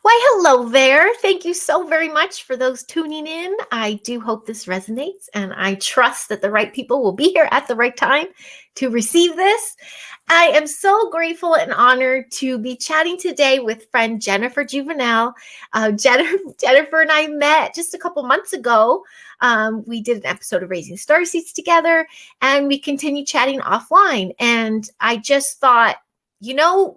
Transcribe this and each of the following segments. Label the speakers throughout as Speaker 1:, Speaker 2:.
Speaker 1: Why, hello there. Thank you so very much for those tuning in. I do hope this resonates, and I trust that the right people will be here at the right time to receive this. I am so grateful and honored to be chatting today with friend Jennifer Juvenelle. Jennifer and I met just a couple months ago. We did an episode of Raising Starseeds together, and we continued chatting offline. And I just thought,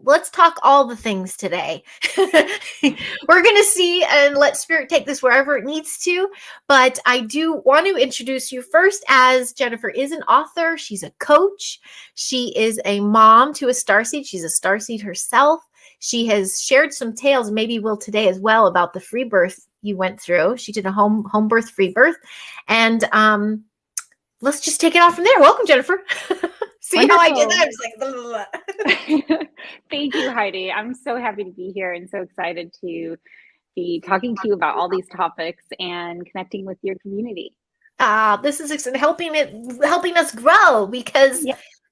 Speaker 1: let's talk all the things today. We're going to see and let spirit take this wherever it needs to. But I do want to introduce you first, as Jennifer is an author. She's a coach. She is a mom to a starseed. She's a starseed herself. She has shared some tales, maybe will today as well, about the free birth you went through. She did a home birth, free birth. And let's just take it off from there. Welcome, Jennifer. See
Speaker 2: Wonderful.
Speaker 1: How I did that? I was like, blah, blah, blah.
Speaker 2: Thank you, Heidi. I'm so happy to be here and so excited to be talking to you about all these topics and connecting with your community.
Speaker 1: This is helping us grow, because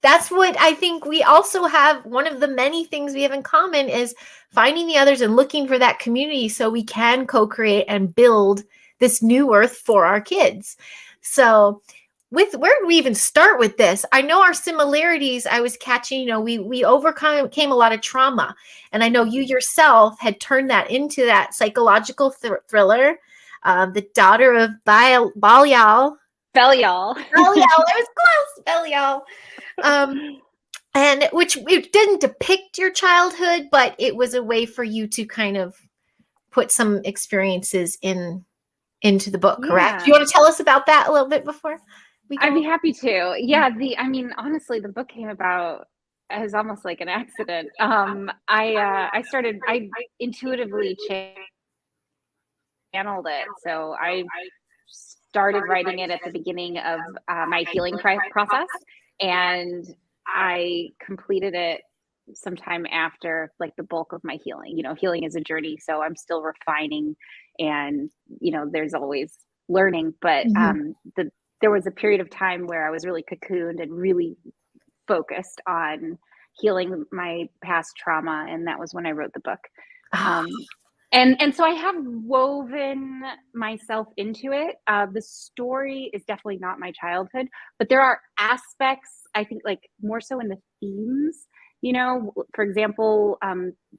Speaker 1: that's what I think we also have. One of the many things we have in common is finding the others and looking for that community so we can co-create and build this new earth for our kids. So where do we even start with this? I know our similarities, I was catching, we overcame a lot of trauma. And I know you yourself had turned that into that psychological thriller, The Daughter of Belial.
Speaker 2: Belial.
Speaker 1: I was close. Belial. And which it didn't depict your childhood, but it was a way for you to kind of put some experiences into the book, correct? Do you want to tell us about that a little bit before?
Speaker 2: I'd be happy to. Yeah, honestly, the book came about as almost like an accident. I intuitively channeled it. So I started writing it at the beginning of my healing process, and I completed it sometime after like the bulk of my healing. Healing is a journey, so I'm still refining, and there's always learning, but there was a period of time where I was really cocooned and really focused on healing my past trauma. And that was when I wrote the book. And so I have woven myself into it. The story is definitely not my childhood, but there are aspects, I think, like more so in the themes. For example,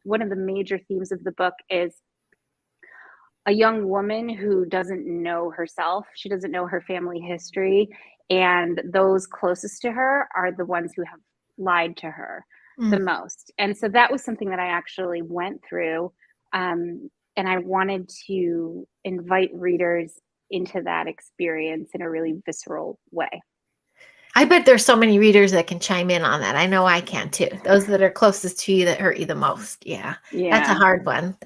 Speaker 2: one of the major themes of the book is a young woman who doesn't know herself. She doesn't know her family history. And those closest to her are the ones who have lied to her the most. And so that was something that I actually went through. And I wanted to invite readers into that experience in a really visceral way.
Speaker 1: I bet there's so many readers that can chime in on that. I know I can too. Those that are closest to you that hurt you the most. Yeah. That's a hard one.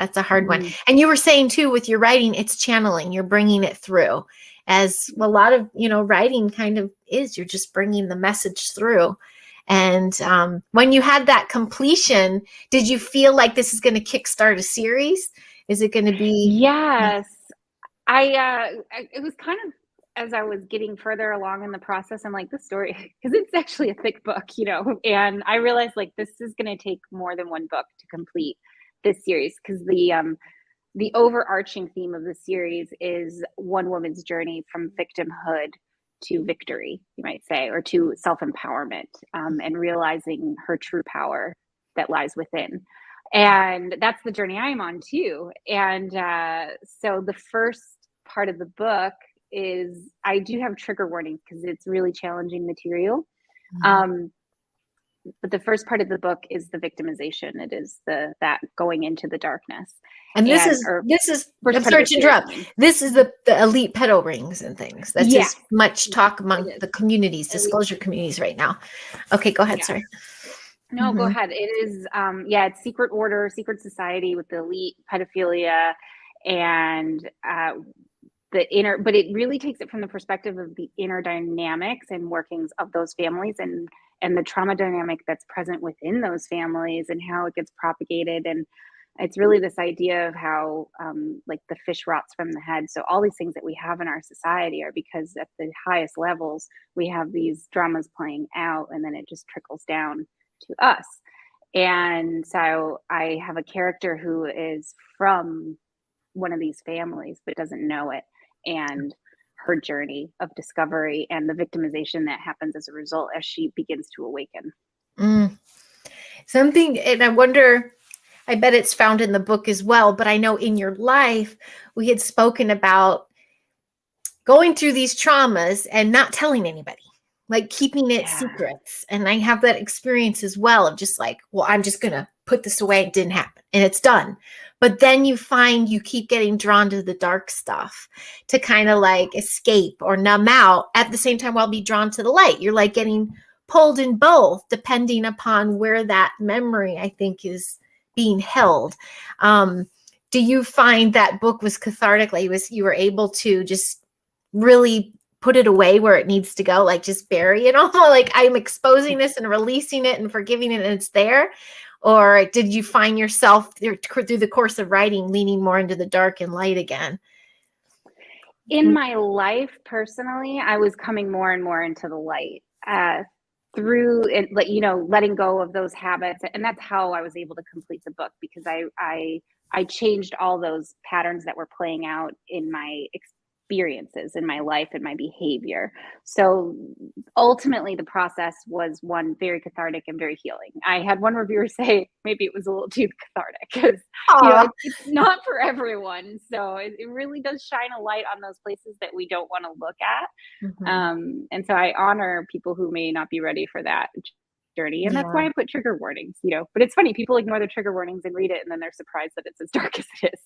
Speaker 1: one. And you were saying too, with your writing, it's channeling. You're bringing it through, as a lot of, writing kind of is. You're just bringing the message through. And when you had that completion, did you feel like this is going to kickstart a series? Is it going to be?
Speaker 2: Yes. It was kind of, as I was getting further along in the process, I'm like, this story, because it's actually a thick book, and I realized like this is going to take more than one book to complete this series, because the overarching theme of the series is one woman's journey from victimhood to victory, you might say, or to self-empowerment, and realizing her true power that lies within. And that's the journey I'm on too. And so the first part of the book is, I do have trigger warnings because it's really challenging material. But the first part of the book is the victimization. It is that going into the darkness.
Speaker 1: And this is I'm sorry to interrupt. This is the elite pedo rings and things. That's just much talk among the communities, disclosure communities right now. Okay, go ahead. Sorry.
Speaker 2: No, go ahead. It is, it's secret order, secret society with the elite pedophilia, and but it really takes it from the perspective of the inner dynamics and workings of those families, and the trauma dynamic that's present within those families and how it gets propagated. And it's really this idea of how like the fish rots from the head. So all these things that we have in our society are because at the highest levels, we have these dramas playing out, and then it just trickles down to us. And so I have a character who is from one of these families but doesn't know it, and her journey of discovery and the victimization that happens as a result as she begins to awaken.
Speaker 1: Something, and I wonder, I bet it's found in the book as well, but I know in your life we had spoken about going through these traumas and not telling anybody, like keeping it secrets. And I have that experience as well of just like, well, I'm just going to put this away. It didn't happen and it's done. But then you find you keep getting drawn to the dark stuff to kind of like escape or numb out at the same time while be drawn to the light. You're like getting pulled in both depending upon where that memory, I think, is being held. Do you find that book was cathartic? Like you were able to just really put it away where it needs to go, like just bury it all? Like I'm exposing this and releasing it and forgiving it and it's there? Or did you find yourself through the course of writing leaning more into the dark and light again?
Speaker 2: In my life personally, I was coming more and more into the light through it, letting go of those habits. And that's how I was able to complete the book, because I changed all those patterns that were playing out in my experiences in my life and my behavior. So ultimately the process was one very cathartic and very healing. I had one reviewer say maybe it was a little too cathartic because it's not for everyone. So it really does shine a light on those places that we don't want to look at. And so I honor people who may not be ready for that journey, and that's why I put trigger warnings, but it's funny, people ignore the trigger warnings and read it and then they're surprised that it's as dark as it is.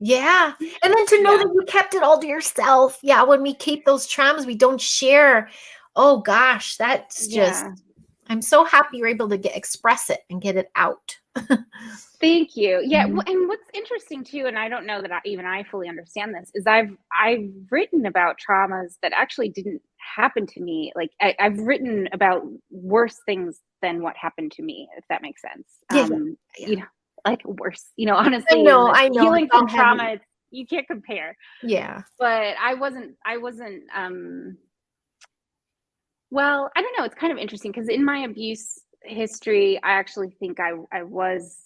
Speaker 1: Yeah. And then to know that you kept it all to yourself. Yeah, when we keep those traumas, we don't share. Oh gosh, that's just, I'm so happy you're able to express it and get it out.
Speaker 2: Thank you. Yeah, and what's interesting too, and I don't know that I fully understand this, is I've written about traumas that actually didn't happen to me. Like I've written about worse things than what happened to me, if that makes sense. Like worse. Honestly,
Speaker 1: I know.
Speaker 2: Healing from trauma, you can't compare.
Speaker 1: Yeah.
Speaker 2: But I wasn't. Well, I don't know. It's kind of interesting because in my abuse history, I actually think I was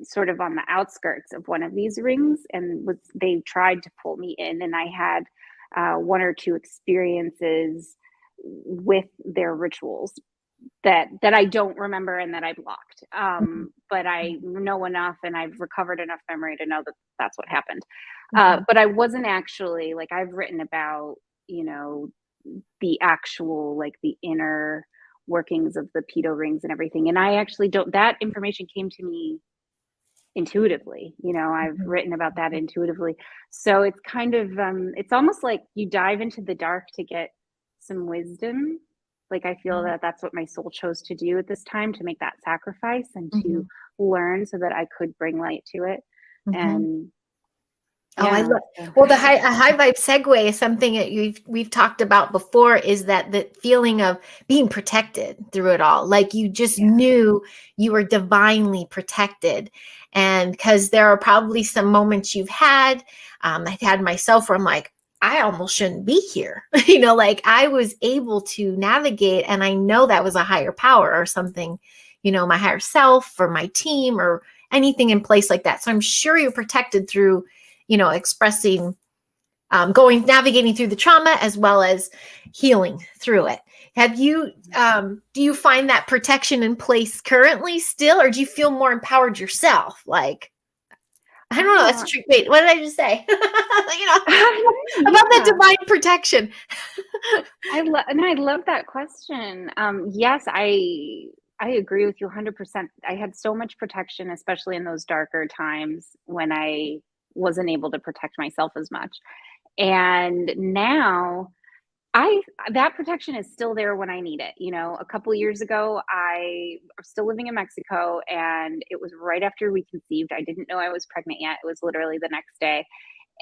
Speaker 2: sort of on the outskirts of one of these rings, and they tried to pull me in, and I had one or two experiences with their rituals that I don't remember and that I blocked. But I know enough and I've recovered enough memory to know that that's what happened. But I wasn't actually, like, I've written about, the actual, like, the inner workings of the pedo rings and everything. And I actually don't, that information came to me intuitively. I've written about that intuitively. So it's kind of, it's almost like you dive into the dark to get some wisdom. Like, I feel that that's what my soul chose to do at this time, to make that sacrifice and to learn so that I could bring light to it. And
Speaker 1: I love. Well, a high vibe segue is something that we've talked about before, is that the feeling of being protected through it all. Like you just knew you were divinely protected. And because there are probably some moments you've had, I've had myself where I'm like, I almost shouldn't be here. Like I was able to navigate, and I know that was a higher power or something, my higher self or my team or anything in place like that. So I'm sure you're protected through expressing, navigating through the trauma as well as healing through it. Have you, do you find that protection in place currently still, or do you feel more empowered yourself? Like, I don't know. That's true. Wait, what did I just say? About that divine protection.
Speaker 2: I love that question. Yes, I agree with you 100%. I had so much protection, especially in those darker times when I wasn't able to protect myself as much. And now that protection is still there when I need it. A couple of years ago, I was still living in Mexico, and it was right after we conceived. I didn't know I was pregnant yet. It was literally the next day.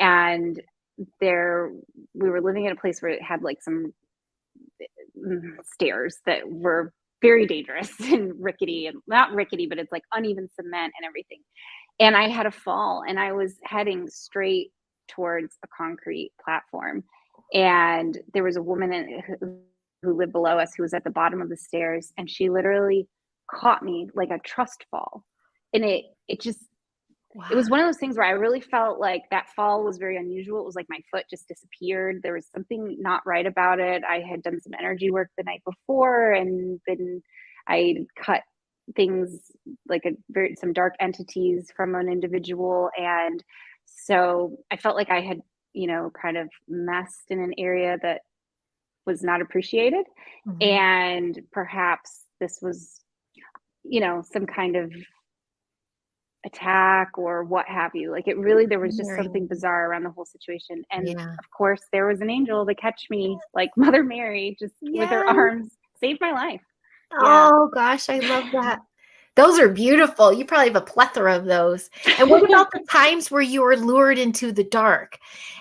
Speaker 2: And we were living in a place where it had like some stairs that were very dangerous and rickety, and not rickety, but it's like uneven cement and everything. And I had a fall, and I was heading straight towards a concrete platform. And there was a woman who lived below us who was at the bottom of the stairs, and she literally caught me like a trust fall. And it just,
Speaker 1: Wow.
Speaker 2: it was one of those things where I really felt like that fall was very unusual. It was like my foot just disappeared. There was something not right about it. I had done some energy work the night before, and then I cut things like some dark entities from an individual. And so I felt like I had, kind of messed in an area that was not appreciated.
Speaker 1: Mhm.
Speaker 2: And perhaps this was, some kind of attack or what have you. Like there was just something bizarre around the whole situation. And of course there was an angel to catch me, like Mother Mary, just with her arms, saved my life.
Speaker 1: Oh gosh, I love that. Those are beautiful. You probably have a plethora of those. And what about the times where you were lured into the dark?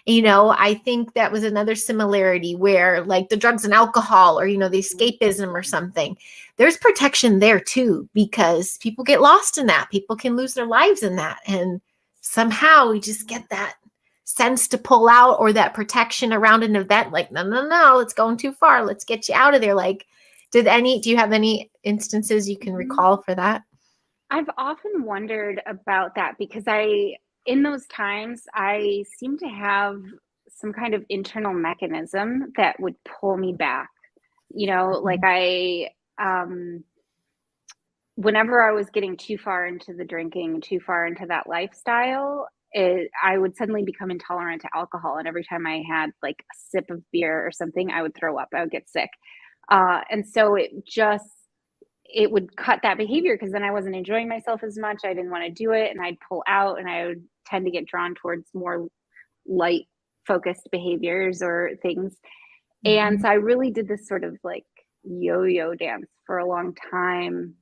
Speaker 1: I think that was another similarity where, like, the drugs and alcohol, or, the escapism or something. There's protection there too, because people get lost in that. People can lose their lives in that. And somehow we just get that sense to pull out, or that protection around an event. Like, no, it's going too far. Let's get you out of there. Like, do you have any instances you can recall for that?
Speaker 2: I've often wondered about that, because in those times, I seem to have some kind of internal mechanism that would pull me back. Like whenever I was getting too far into the drinking, too far into that lifestyle, I would suddenly become intolerant to alcohol. And every time I had like a sip of beer or something, I would throw up. I would get sick. And so it would cut that behavior, because then I wasn't enjoying myself as much. I didn't want to do it, and I'd pull out, and I would tend to get drawn towards more light focused behaviors or things. And so I really did this sort of like yo-yo dance for a long time,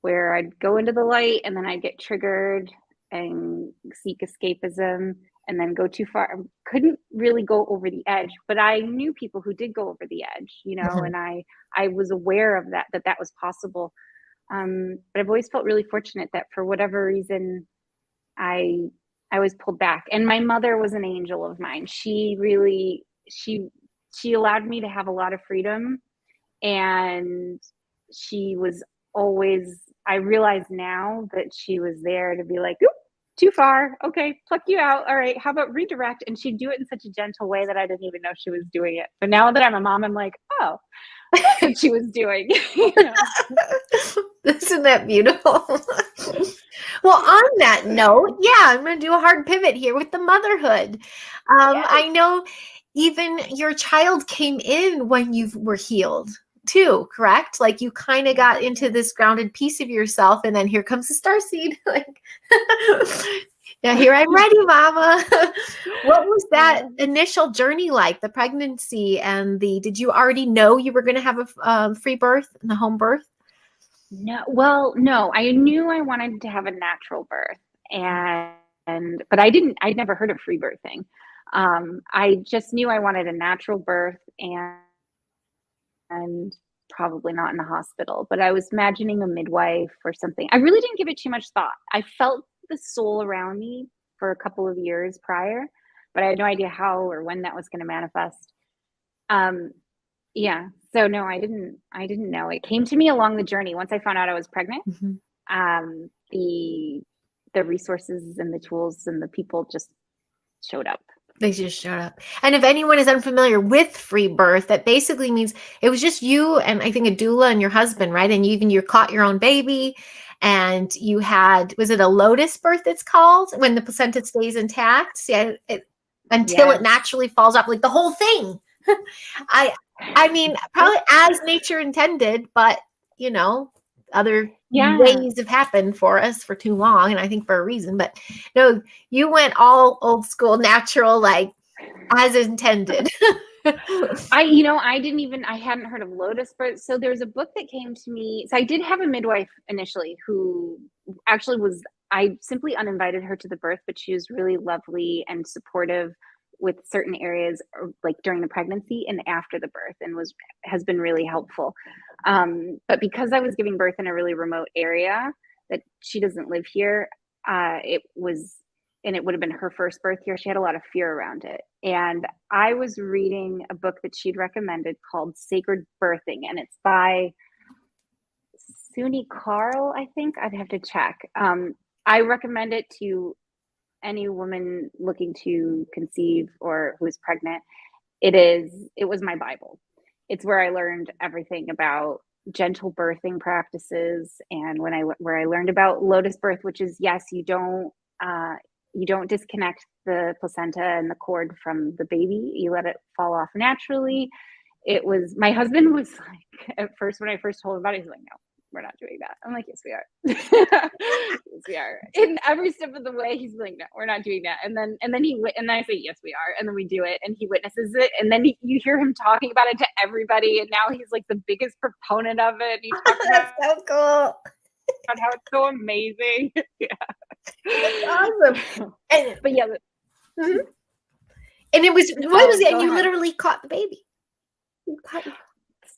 Speaker 2: where I'd go into the light and then I'd get triggered and seek escapism, and then go too far. I couldn't really go over the edge, but I knew people who did go over the edge, and I was aware of that was possible. But I've always felt really fortunate that for whatever reason, I was pulled back. And my mother was an angel of mine. She really, she allowed me to have a lot of freedom, and she was always, I realize now that she was there to be like, oop, too far. Okay, pluck you out. All right, how about redirect? And she'd do it in such a gentle way that I didn't even know she was doing it. But now that I'm a mom, I'm like, oh, that's what she was doing.
Speaker 1: Isn't that beautiful? Well, on that note, I'm going to do a hard pivot here with the motherhood. I know even your child came in when you were healed too, correct? Like, you kind of got into this grounded piece of yourself, and then here comes the starseed. Like, yeah, here I'm ready, mama. What was that initial journey like, the pregnancy and did you already know you were going to have a free birth and a home birth?
Speaker 2: No, I knew I wanted to have a natural birth, but I'd never heard of free birthing. I just knew I wanted a natural birth, and probably not in a hospital, but I was imagining a midwife or something. I really didn't give it too much thought. I felt the soul around me for a couple of years prior, but I had no idea how or when that was going to manifest. So no, I didn't know. It came to me along the journey. Once I found out I was pregnant, the resources and the tools and the people just showed up.
Speaker 1: They just showed up. And if anyone is unfamiliar with free birth, that basically means it was just you and I think a doula and your husband, right? And you caught your own baby, and you had, was it a lotus birth it's called, when the placenta stays intact? Until it naturally falls off, like the whole thing. I mean, probably as nature intended, but other ways have happened for us for too long, and I think for a reason. But no, you went all old school, natural, like as intended.
Speaker 2: I hadn't heard of lotus birth. So there's a book that came to me. So I did have a midwife initially who actually I simply uninvited her to the birth, but she was really lovely and supportive with certain areas, like during the pregnancy and after the birth, and has been really helpful. But because I was giving birth in a really remote area that she doesn't live here, it would have been her first birth here. She had a lot of fear around it. And I was reading a book that she'd recommended called Sacred Birthing, and it's by SUNY Carl, I think. I'd have to check. I recommend it to any woman looking to conceive or who's pregnant. It was my Bible. It's where I learned everything about gentle birthing practices, and where I learned about lotus birth, which is, yes, you don't disconnect the placenta and the cord from the baby. You let it fall off naturally. My husband was like, at first, when I first told him about it, he's like, no, we're not doing that. I'm like, yes, we are. Yes, we are. In every step of the way, he's like, no, we're not doing that. And then I say, yes, we are. And then we do it, and he witnesses it. And then you hear him talking about it to everybody. And now he's like the biggest proponent of it. He talks
Speaker 1: That's so cool.
Speaker 2: about how it's so amazing. Yeah.
Speaker 1: That's awesome.
Speaker 2: But yeah.
Speaker 1: Mm-hmm. And it was, what was it? And you literally caught the baby.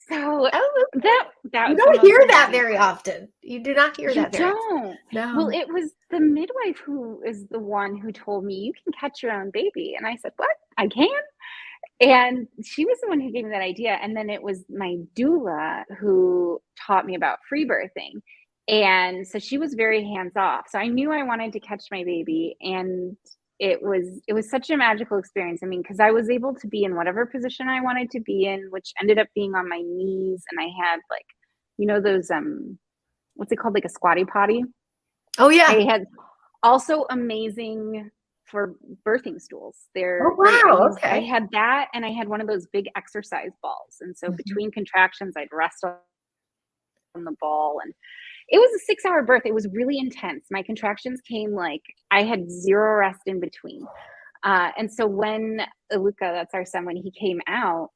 Speaker 2: So that
Speaker 1: you don't hear that very often. You do not hear that very often. No.
Speaker 2: Well, it was the midwife who is the one who told me, you can catch your own baby. And I said, what? I can? And she was the one who gave me that idea. And then it was my doula who taught me about free birthing. And so she was very hands off. So I knew I wanted to catch my baby, and it was such a magical experience. I mean, because I was able to be in whatever position I wanted to be in, which ended up being on my knees. And I had, like, you know, those, what's it called? Like a squatty potty.
Speaker 1: Oh yeah.
Speaker 2: I had also amazing for birthing stools.
Speaker 1: Oh wow. Okay.
Speaker 2: I had that, and I had one of those big exercise balls. And so between contractions, I'd rest on the ball, and it was a 6-hour birth. It was really intense. My contractions came, like, I had zero rest in between. And so when Luca, that's our son, when he came out,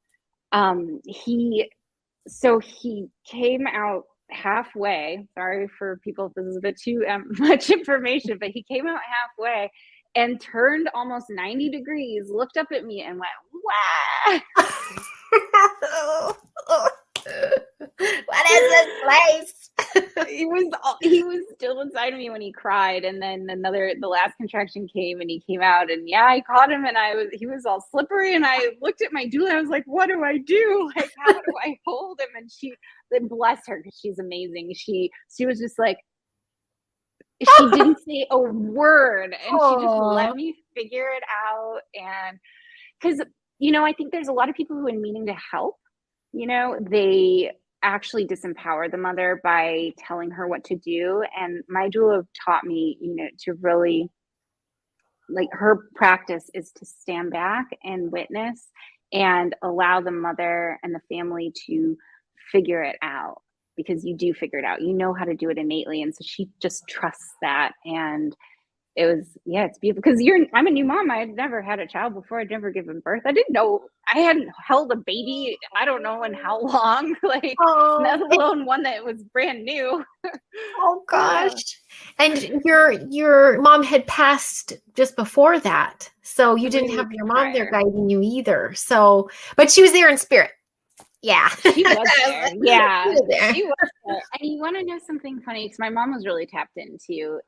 Speaker 2: he came out halfway. Sorry for people if this is a bit too much information, but he came out halfway and turned almost 90 degrees, looked up at me, and went, wow.
Speaker 1: What is this place?
Speaker 2: He was still inside of me when he cried, and then the last contraction came, and he came out, and yeah, I caught him, and he was all slippery, and I looked at my doula. I was like, what do I do? Like, how do I hold him? And then bless her, because she's amazing. She was just like, she didn't say a word, and she just let me figure it out. And because, you know, I think there's a lot of people who, in meaning to help, you know, they actually disempower the mother by telling her what to do. And my doula taught me, you know, to really, like, her practice is to stand back and witness and allow the mother and the family to figure it out, because you do figure it out. You know how to do it innately. And so she just trusts that. And it was, yeah, it's beautiful, because I'm a new mom. I had never had a child before. I'd never given birth. I didn't know, I hadn't held a baby, I don't know in how long, like, let alone one that was brand new.
Speaker 1: Oh gosh. And your mom had passed just before that, so you didn't have your mom there guiding you either. So, but she was there in spirit. Yeah.
Speaker 2: She was there. Yeah. She was there. And you want to know something funny? Because my mom was really tapped into.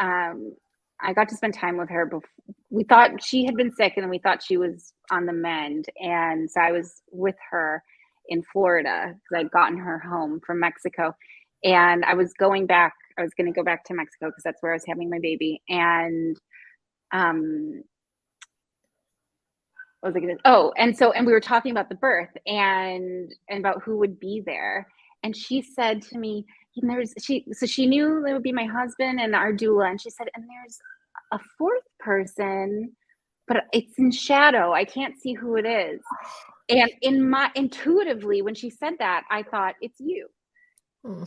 Speaker 2: I got to spend time with her before. We thought she had been sick, and we thought she was on the mend. And so I was with her in Florida, because I'd gotten her home from Mexico. And I was going to go back to Mexico, because that's where I was having my baby. And what was I going to? And we were talking about the birth and about who would be there. And she said to me, she knew it would be my husband and our doula. And she said, and there's a fourth person, but it's in shadow. I can't see who it is. And intuitively, when she said that, I thought, it's you.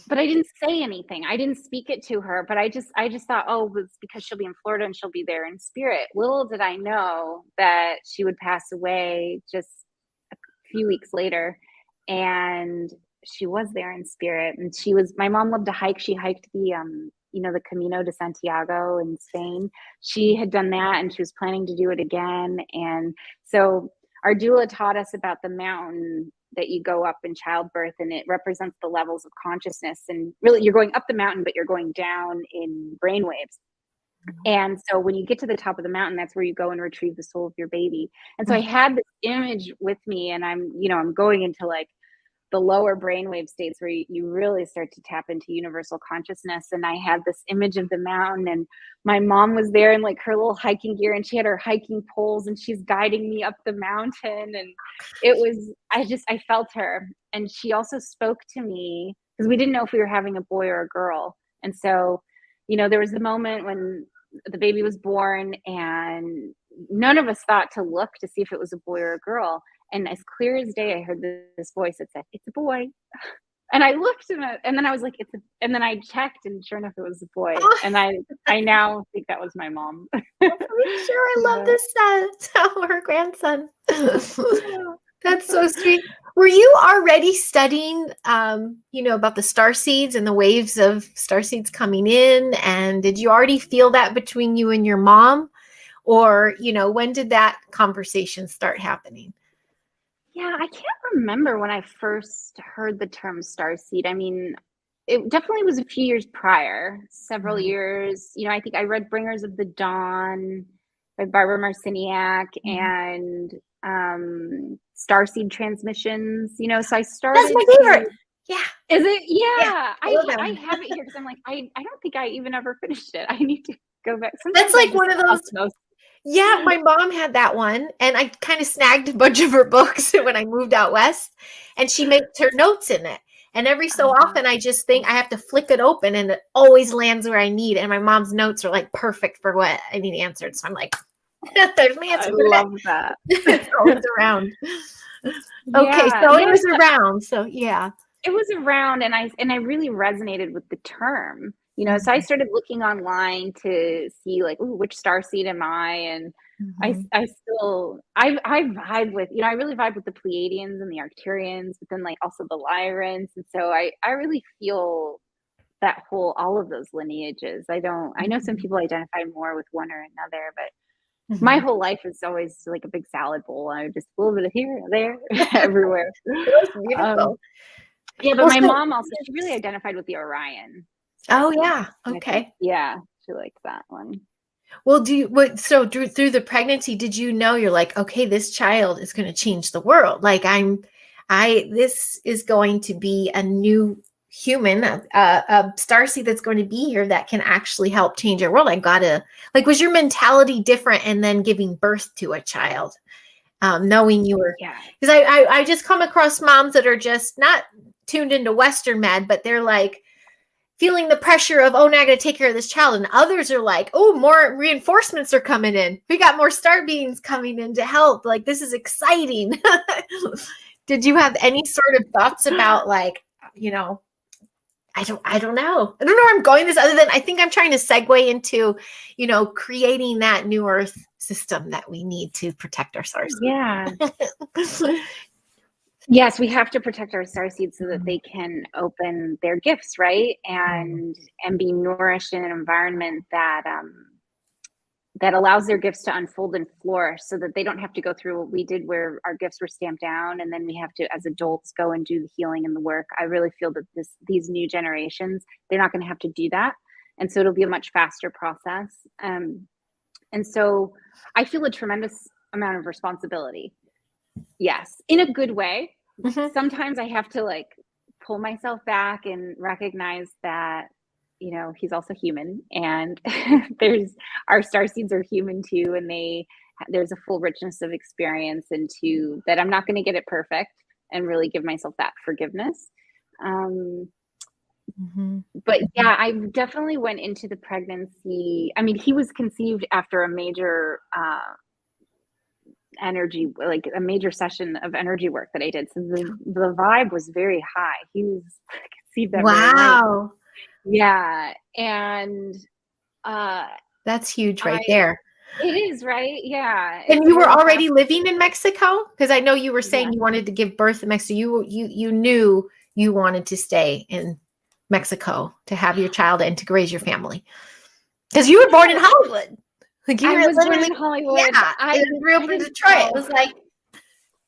Speaker 2: But I didn't say anything. I didn't speak it to her, but I just thought, oh, it's because she'll be in Florida and she'll be there in spirit. Little did I know that she would pass away just a few weeks later, and she was there in spirit. And my mom loved to hike. She hiked the the Camino de Santiago in Spain. She had done that, and she was planning to do it again. And so our doula taught us about the mountain that you go up in childbirth, and it represents the levels of consciousness. And really, you're going up the mountain, but you're going down in brainwaves. And so when you get to the top of the mountain, that's where you go and retrieve the soul of your baby. And so I had this image with me, and I'm going into, like, the lower brainwave states where you really start to tap into universal consciousness. And I had this image of the mountain, and my mom was there in like her little hiking gear, and she had her hiking poles, and she's guiding me up the mountain. And it was, I felt her. And she also spoke to me because we didn't know if we were having a boy or a girl. And so, there was the moment when the baby was born, and none of us thought to look to see if it was a boy or a girl. And as clear as day, I heard this voice that said, "It's a boy." And I looked at it, and then I was like, and then I checked, and sure enough, it was a boy. And I now think that was my mom.
Speaker 1: I'm sure I love this. Her grandson. That's so sweet. Were you already studying, about the starseeds and the waves of starseeds coming in? And did you already feel that between you and your mom? Or, when did that conversation start happening?
Speaker 2: Yeah, I can't remember when I first heard the term starseed. I mean, it definitely was a few years prior, several years. I think I read Bringers of the Dawn by Barbara Marciniak, and Starseed Transmissions, so I started.
Speaker 1: That's my favorite. Yeah.
Speaker 2: Is it? Yeah.
Speaker 1: Yeah,
Speaker 2: I have it here because I'm like, I don't think I even ever finished it. I need to go back.
Speaker 1: That's like one of those. Yeah, my mom had that one, and I kind of snagged a bunch of her books when I moved out west, and she makes her notes in it. And every so often, I just think I have to flick it open, and it always lands where I need. And my mom's notes are like perfect for what I need answered. So I'm like, there's my answer.
Speaker 2: I love that.
Speaker 1: It's always around. Okay, so it was around. So yeah.
Speaker 2: It was around, and I really resonated with the term. So I started looking online to see like, ooh, which starseed am I? And I vibe with, I really vibe with the Pleiadians and the Arcturians, but then like also the Lyrans. And so I really feel that all of those lineages. I know some people identify more with one or another, but my whole life is always like a big salad bowl. I just a little bit of here, there, everywhere.
Speaker 1: It was beautiful.
Speaker 2: Yeah, but my mom also, she really identified with the Orion.
Speaker 1: Oh yeah. Okay.
Speaker 2: Yeah, she liked that one.
Speaker 1: Well, so through the pregnancy, did you know you're like, okay, this child is going to change the world? Like this is going to be a new human, a starseed that's going to be here that can actually help change our world. Was your mentality different and then giving birth to a child? Knowing you were, because I just come across moms that are just not tuned into Western med, but they're like feeling the pressure of, oh, now I got to take care of this child. And others are like, oh, more reinforcements are coming in. We got more star beings coming in to help. Like, this is exciting. Did you have any sort of thoughts about like, I don't know. I don't know where I'm going this, other than I think I'm trying to segue into, creating that new Earth system that we need to protect our stars.
Speaker 2: Yeah. Yes, we have to protect our starseeds so that they can open their gifts, right? And be nourished in an environment that that allows their gifts to unfold and flourish, so that they don't have to go through what we did where our gifts were stamped down and then we have to, as adults, go and do the healing and the work. I really feel that these new generations, they're not going to have to do that. And so it'll be a much faster process. And so I feel a tremendous amount of responsibility. Yes, in a good way. Sometimes I have to like pull myself back and recognize that, he's also human, and our starseeds are human too, and there's a full richness of experience into that. I'm not going to get it perfect, and really give myself that forgiveness. But yeah, I definitely went into the pregnancy. I mean, he was conceived after a major energy, like a major session of energy work that I did. So the vibe was very high. He was conceived that very night. Yeah. And
Speaker 1: that's huge right there.
Speaker 2: It is, right? Yeah.
Speaker 1: And you were already living in Mexico? Because I know you were saying you wanted to give birth in Mexico. You knew you wanted to stay in Mexico to have your child and to raise your family. Because you were born in Hollywood. Like you
Speaker 2: I was born in Hollywood.
Speaker 1: Yeah, I grew up in Detroit. It was like,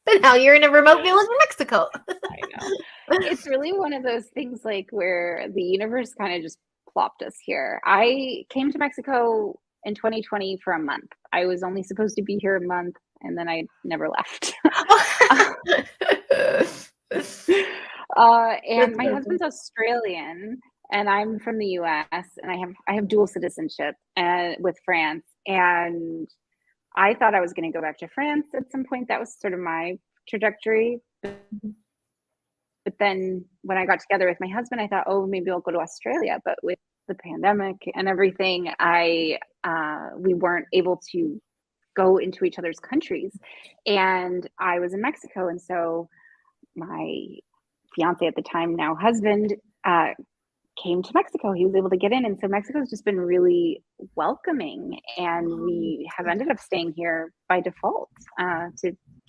Speaker 1: but now you're in a remote village in Mexico.
Speaker 2: I know. It's really one of those things like where the universe kind of just plopped us here. I came to Mexico in 2020 for a month. I was only supposed to be here a month, and then I never left. And
Speaker 1: That's
Speaker 2: my
Speaker 1: awesome.
Speaker 2: husband's Australian, and I'm from the US, and I have dual citizenship with France. And I thought I was going to go back to France at some point. That was sort of my trajectory. But then when I got together with my husband, I thought, oh, maybe I'll go to Australia. But with the pandemic and everything, we weren't able to go into each other's countries. And I was in Mexico. And so my fiance at the time, now husband, came to Mexico. He was able to get in. And so Mexico's just been really welcoming. And we have ended up staying here by default. And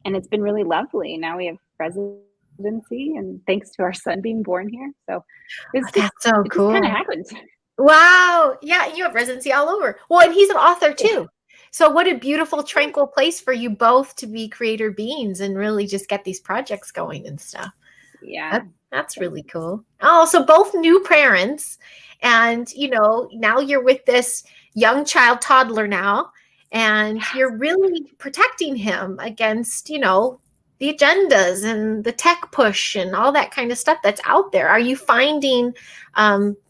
Speaker 2: it's been really lovely. Now we have residency, and thanks to our son being born here. So
Speaker 1: Oh, that's so
Speaker 2: it just kind of
Speaker 1: cool.
Speaker 2: happened.
Speaker 1: Wow. Yeah, you have residency all over. Well, and he's an author too. So what a beautiful, tranquil place for you both to be creator beings and really just get these projects going and stuff.
Speaker 2: Yeah.
Speaker 1: That's really cool. Oh, so both new parents, and now you're with this young child, toddler now, and you're really protecting him against, the agendas and the tech push and all that kind of stuff that's out there. Are you finding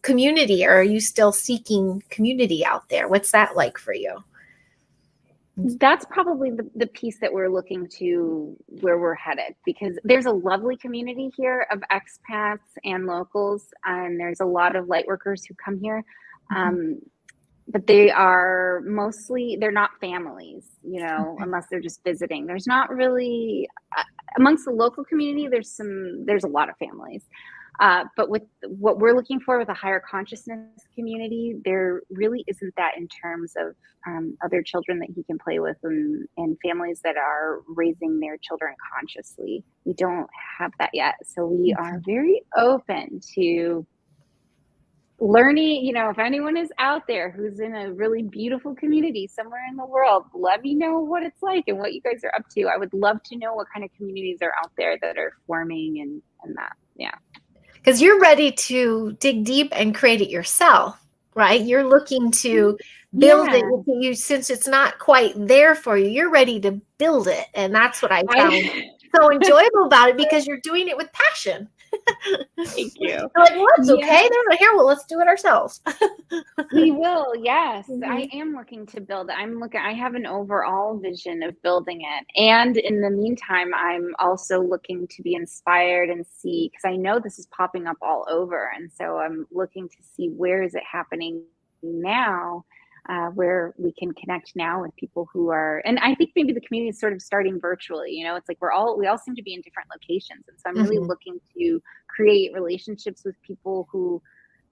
Speaker 1: community, or are you still seeking community out there? What's that like for you?
Speaker 2: That's probably the piece that we're looking to where we're headed, because there's a lovely community here of expats and locals, and there's a lot of light workers who come here. But they are they're not families, unless they're just visiting. There's not really, amongst the local community, there's a lot of families. But with what we're looking for with a higher consciousness community, there really isn't that in terms of other children that he can play with, and families that are raising their children consciously. We don't have that yet. So we are very open to learning. If anyone is out there who's in a really beautiful community somewhere in the world, let me know what it's like and what you guys are up to. I would love to know what kind of communities are out there that are forming and that. Yeah.
Speaker 1: Because you're ready to dig deep and create it yourself, right? You're looking to build it with you, since it's not quite there for you. You're ready to build it. And that's what I found so enjoyable about it, because you're doing it with passion.
Speaker 2: Thank you.
Speaker 1: Like, well, it's okay. They're not here. Well, let's do it ourselves.
Speaker 2: We will. Yes. I am looking to build it. I have an overall vision of building it. And in the meantime, I'm also looking to be inspired and see, because I know this is popping up all over. And so I'm looking to see, where is it happening now, where we can connect now with people who are, and I think maybe the community is sort of starting virtually. It's like we all seem to be in different locations. And so I'm really looking to create relationships with people who,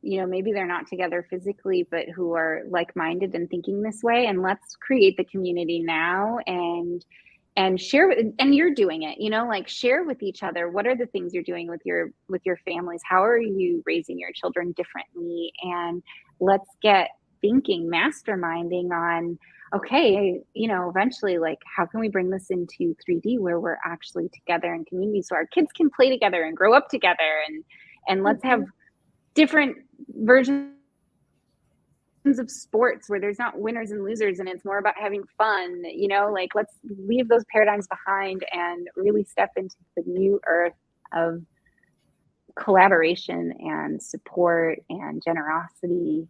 Speaker 2: maybe they're not together physically, but who are like-minded and thinking this way. And let's create the community now and share. And you're doing it, like, share with each other. What are the things you're doing with your families? How are you raising your children differently? And let's get thinking, masterminding on, okay, eventually, like, how can we bring this into 3D where we're actually together in community, so our kids can play together and grow up together, and let's have different versions of sports where there's not winners and losers, and it's more about having fun. Like, let's leave those paradigms behind and really step into the new earth of collaboration and support and generosity.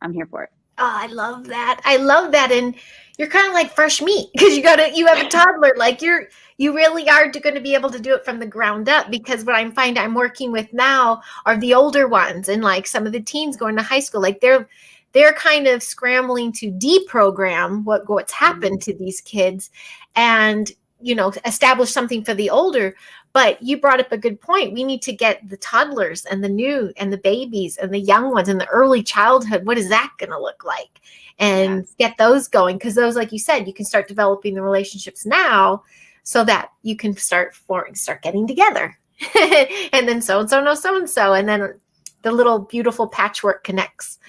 Speaker 2: I'm here for it.
Speaker 1: Oh, I love that. I love that. And you're kind of like fresh meat, because you have a toddler. Like, you really are going to be able to do it from the ground up, because what I'm working with now are the older ones, and like some of the teens going to high school. Like, they're kind of scrambling to deprogram what's happened to these kids, and establish something for the older. But you brought up a good point. We need to get the toddlers and the babies and the young ones in the early childhood. What is that going to look like? And get those going, because those, like you said, you can start developing the relationships now, so that you can start getting together. And then so-and-so knows so-and-so, and then the little beautiful patchwork connects.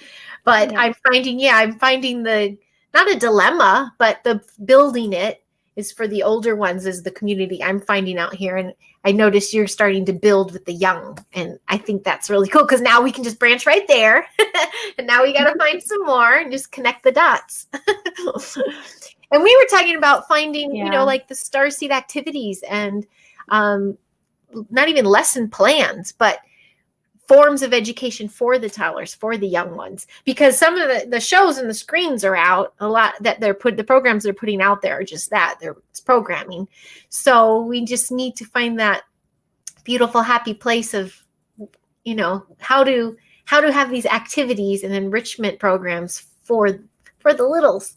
Speaker 1: But I'm finding not a dilemma, but the building it is for the older ones, is the community I'm finding out here. And I noticed you're starting to build with the young. And I think that's really cool, because now we can just branch right there. And now we got to find some more and just connect the dots. And we were talking about finding, like the Starseed activities and not even lesson plans, but forms of education for the toddlers, for the young ones, because some of the shows and the screens are out a lot that the programs they're putting out there are just that it's programming. So we just need to find that beautiful, happy place of, how to have these activities and enrichment programs for the littles,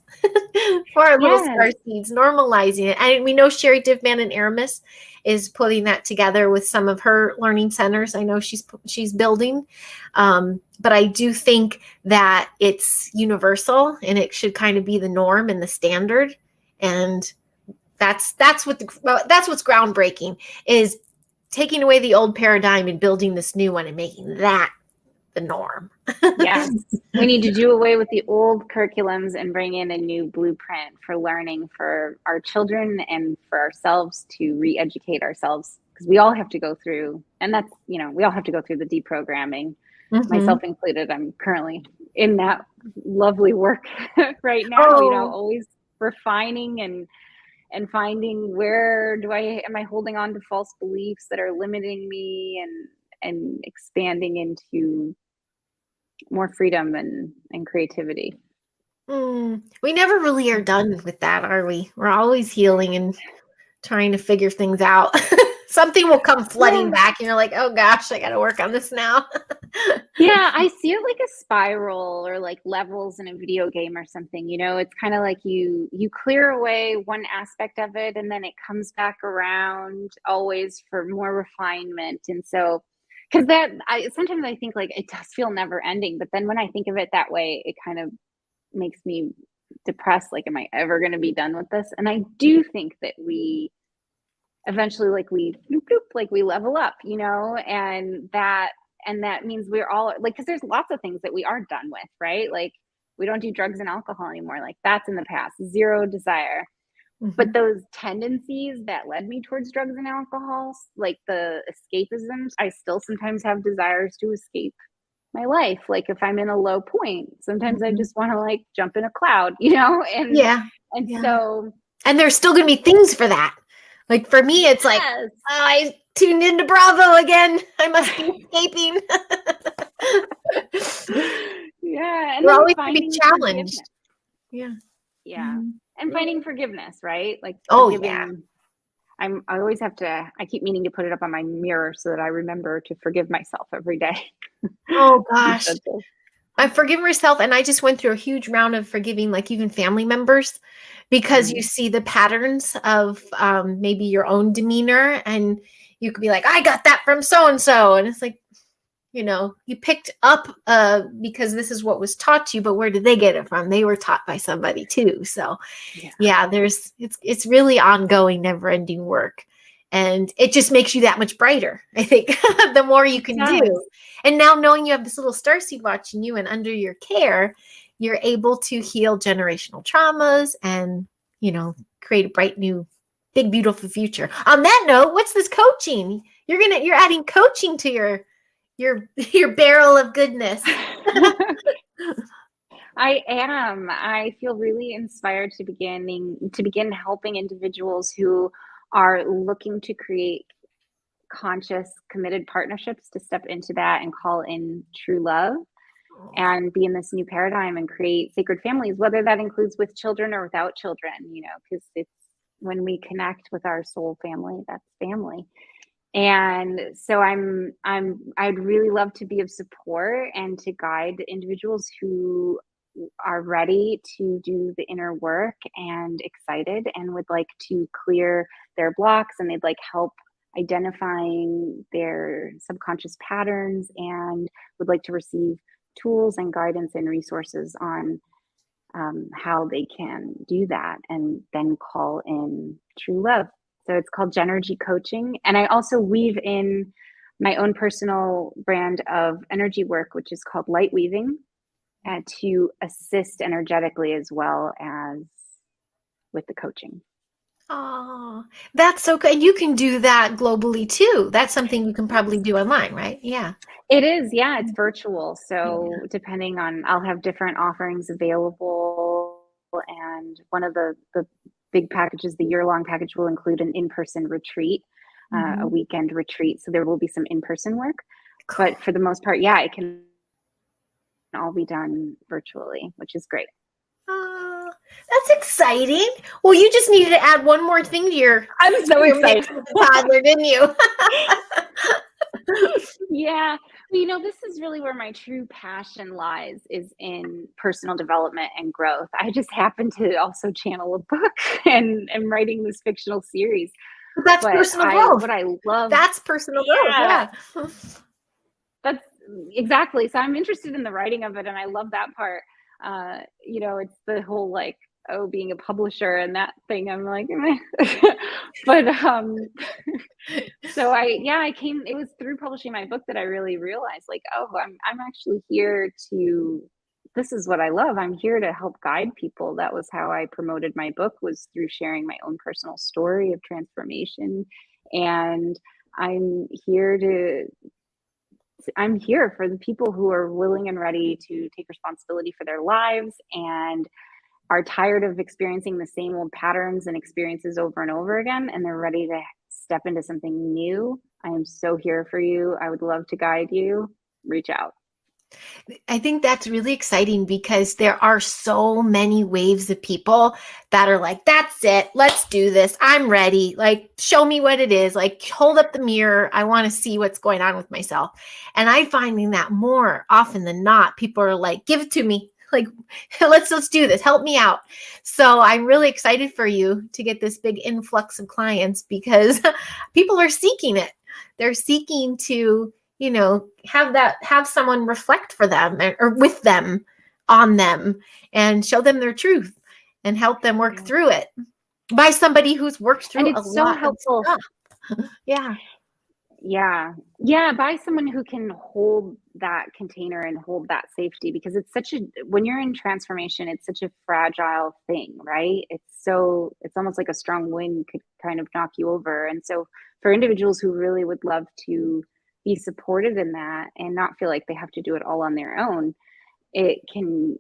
Speaker 1: for our little star seeds, normalizing it. And we know Sherry Divman in Aramis is putting that together with some of her learning centers. I know she's building, but I do think that it's universal and it should kind of be the norm and the standard. And that's what's groundbreaking, is taking away the old paradigm and building this new one and making that the norm.
Speaker 2: Yes. We need to do away with the old curriculums and bring in a new blueprint for learning for our children and for ourselves, to re-educate ourselves, because we all have to go through, and that's, we all have to go through the deprogramming, myself included. I'm currently in that lovely work right now, always refining and finding where am I holding on to false beliefs that are limiting me, and expanding into more freedom and creativity.
Speaker 1: We never really are done with that, are we? We're always healing and trying to figure things out. Something will come flooding back and you're like, oh gosh, I got to work on this now.
Speaker 2: Yeah, I see it like a spiral, or like levels in a video game or something. It's kind of like you clear away one aspect of it and then it comes back around always for more refinement. And so, because sometimes I think like it does feel never ending, but then when I think of it that way, it kind of makes me depressed. Like, am I ever going to be done with this? And I do think that we eventually, like, we level up, and that means we're all like, because there's lots of things that we are done with, right? Like, we don't do drugs and alcohol anymore. Like, that's in the past. Zero desire. But those tendencies that led me towards drugs and alcohol, like the escapisms, I still sometimes have desires to escape my life. Like, if I'm in a low point, sometimes I just want to like jump in a cloud, So,
Speaker 1: and there's still going to be things for that. Like, for me, it's like, I tuned into Bravo again. I must be escaping.
Speaker 2: Yeah. And
Speaker 1: we're always going to be challenged. Yeah.
Speaker 2: And finding forgiveness, right? Like,
Speaker 1: forgiving.
Speaker 2: I always have to, I keep meaning to put it up on my mirror so that I remember to forgive myself every day.
Speaker 1: Oh gosh. I forgive myself, and I just went through a huge round of forgiving, like even family members, because you see the patterns of maybe your own demeanor, and you could be like, I got that from so-and-so. And it's like, you picked up because this is what was taught to you, but where did they get it from? They were taught by somebody too. So it's really ongoing, never ending work. And it just makes you that much brighter, I think, the more you can do. And now, knowing you have this little starseed watching you and under your care, you're able to heal generational traumas and, create a bright, new, big, beautiful future. On that note, what's this coaching? You're adding coaching to your barrel of goodness.
Speaker 2: I am. I feel really inspired to begin helping individuals who are looking to create conscious, committed partnerships, to step into that and call in true love and be in this new paradigm and create sacred families, whether that includes with children or without children, because it's when we connect with our soul family, that's family. And so I'd really love to be of support and to guide individuals who are ready to do the inner work and excited and would like to clear their blocks, and they'd like help identifying their subconscious patterns, and would like to receive tools and guidance and resources on how they can do that and then call in true love. So it's called Jenergy Coaching. And I also weave in my own personal brand of energy work, which is called light weaving, to assist energetically as well as with the coaching.
Speaker 1: Oh, that's so good. And you can do that globally too. That's something you can probably do online, right? Yeah.
Speaker 2: It is. Yeah, it's virtual. So depending on, I'll have different offerings available. And one of the big packages, the year-long package, will include an in-person retreat a weekend retreat. So there will be some in-person work,
Speaker 1: Cool.
Speaker 2: but for the most part, yeah, it can all be done virtually, which is great.
Speaker 1: That's exciting. Well, you just needed to add one more thing to your
Speaker 2: I'm so excited.
Speaker 1: toddler, didn't you?
Speaker 2: Yeah. Well, this is really where my true passion lies, is in personal development and growth. I just happen to also channel a book and am writing this fictional series.
Speaker 1: That's
Speaker 2: But
Speaker 1: personal growth.
Speaker 2: what I love,
Speaker 1: That's personal growth. Yeah.
Speaker 2: that's exactly. So I'm interested in the writing of it, and I love that part. It's the whole like, oh, being a publisher and that thing. I'm like, but so it was through publishing my book that I really realized, like, oh, I'm actually here to, this is what I love. I'm here to help guide people. That was how I promoted my book, was through sharing my own personal story of transformation. And I'm here for the people who are willing and ready to take responsibility for their lives and are tired of experiencing the same old patterns and experiences over and over again, and they're ready to step into something new. I am so here for you. I would love to guide you. Reach out.
Speaker 1: I think that's really exciting because there are so many waves of people that are like, that's it. Let's do this. I'm ready. Like, show me what it is. Like, hold up the mirror. I want to see what's going on with myself. And I'm finding that more often than not, people are like, give it to me. Like, let's do this. Help me out. So I'm really excited for you to get this big influx of clients because people are seeking it. They're seeking to have someone reflect for them or with them, on them, and show them their truth and help them work through it by somebody who's worked through
Speaker 2: and it's
Speaker 1: a
Speaker 2: so
Speaker 1: lot
Speaker 2: helpful.
Speaker 1: of stuff.
Speaker 2: Yeah, by someone who can hold that container and hold that safety, because when you're in transformation, it's such a fragile thing, right? It's almost like a strong wind could kind of knock you over. And so for individuals who really would love to be supported in that and not feel like they have to do it all on their own, it can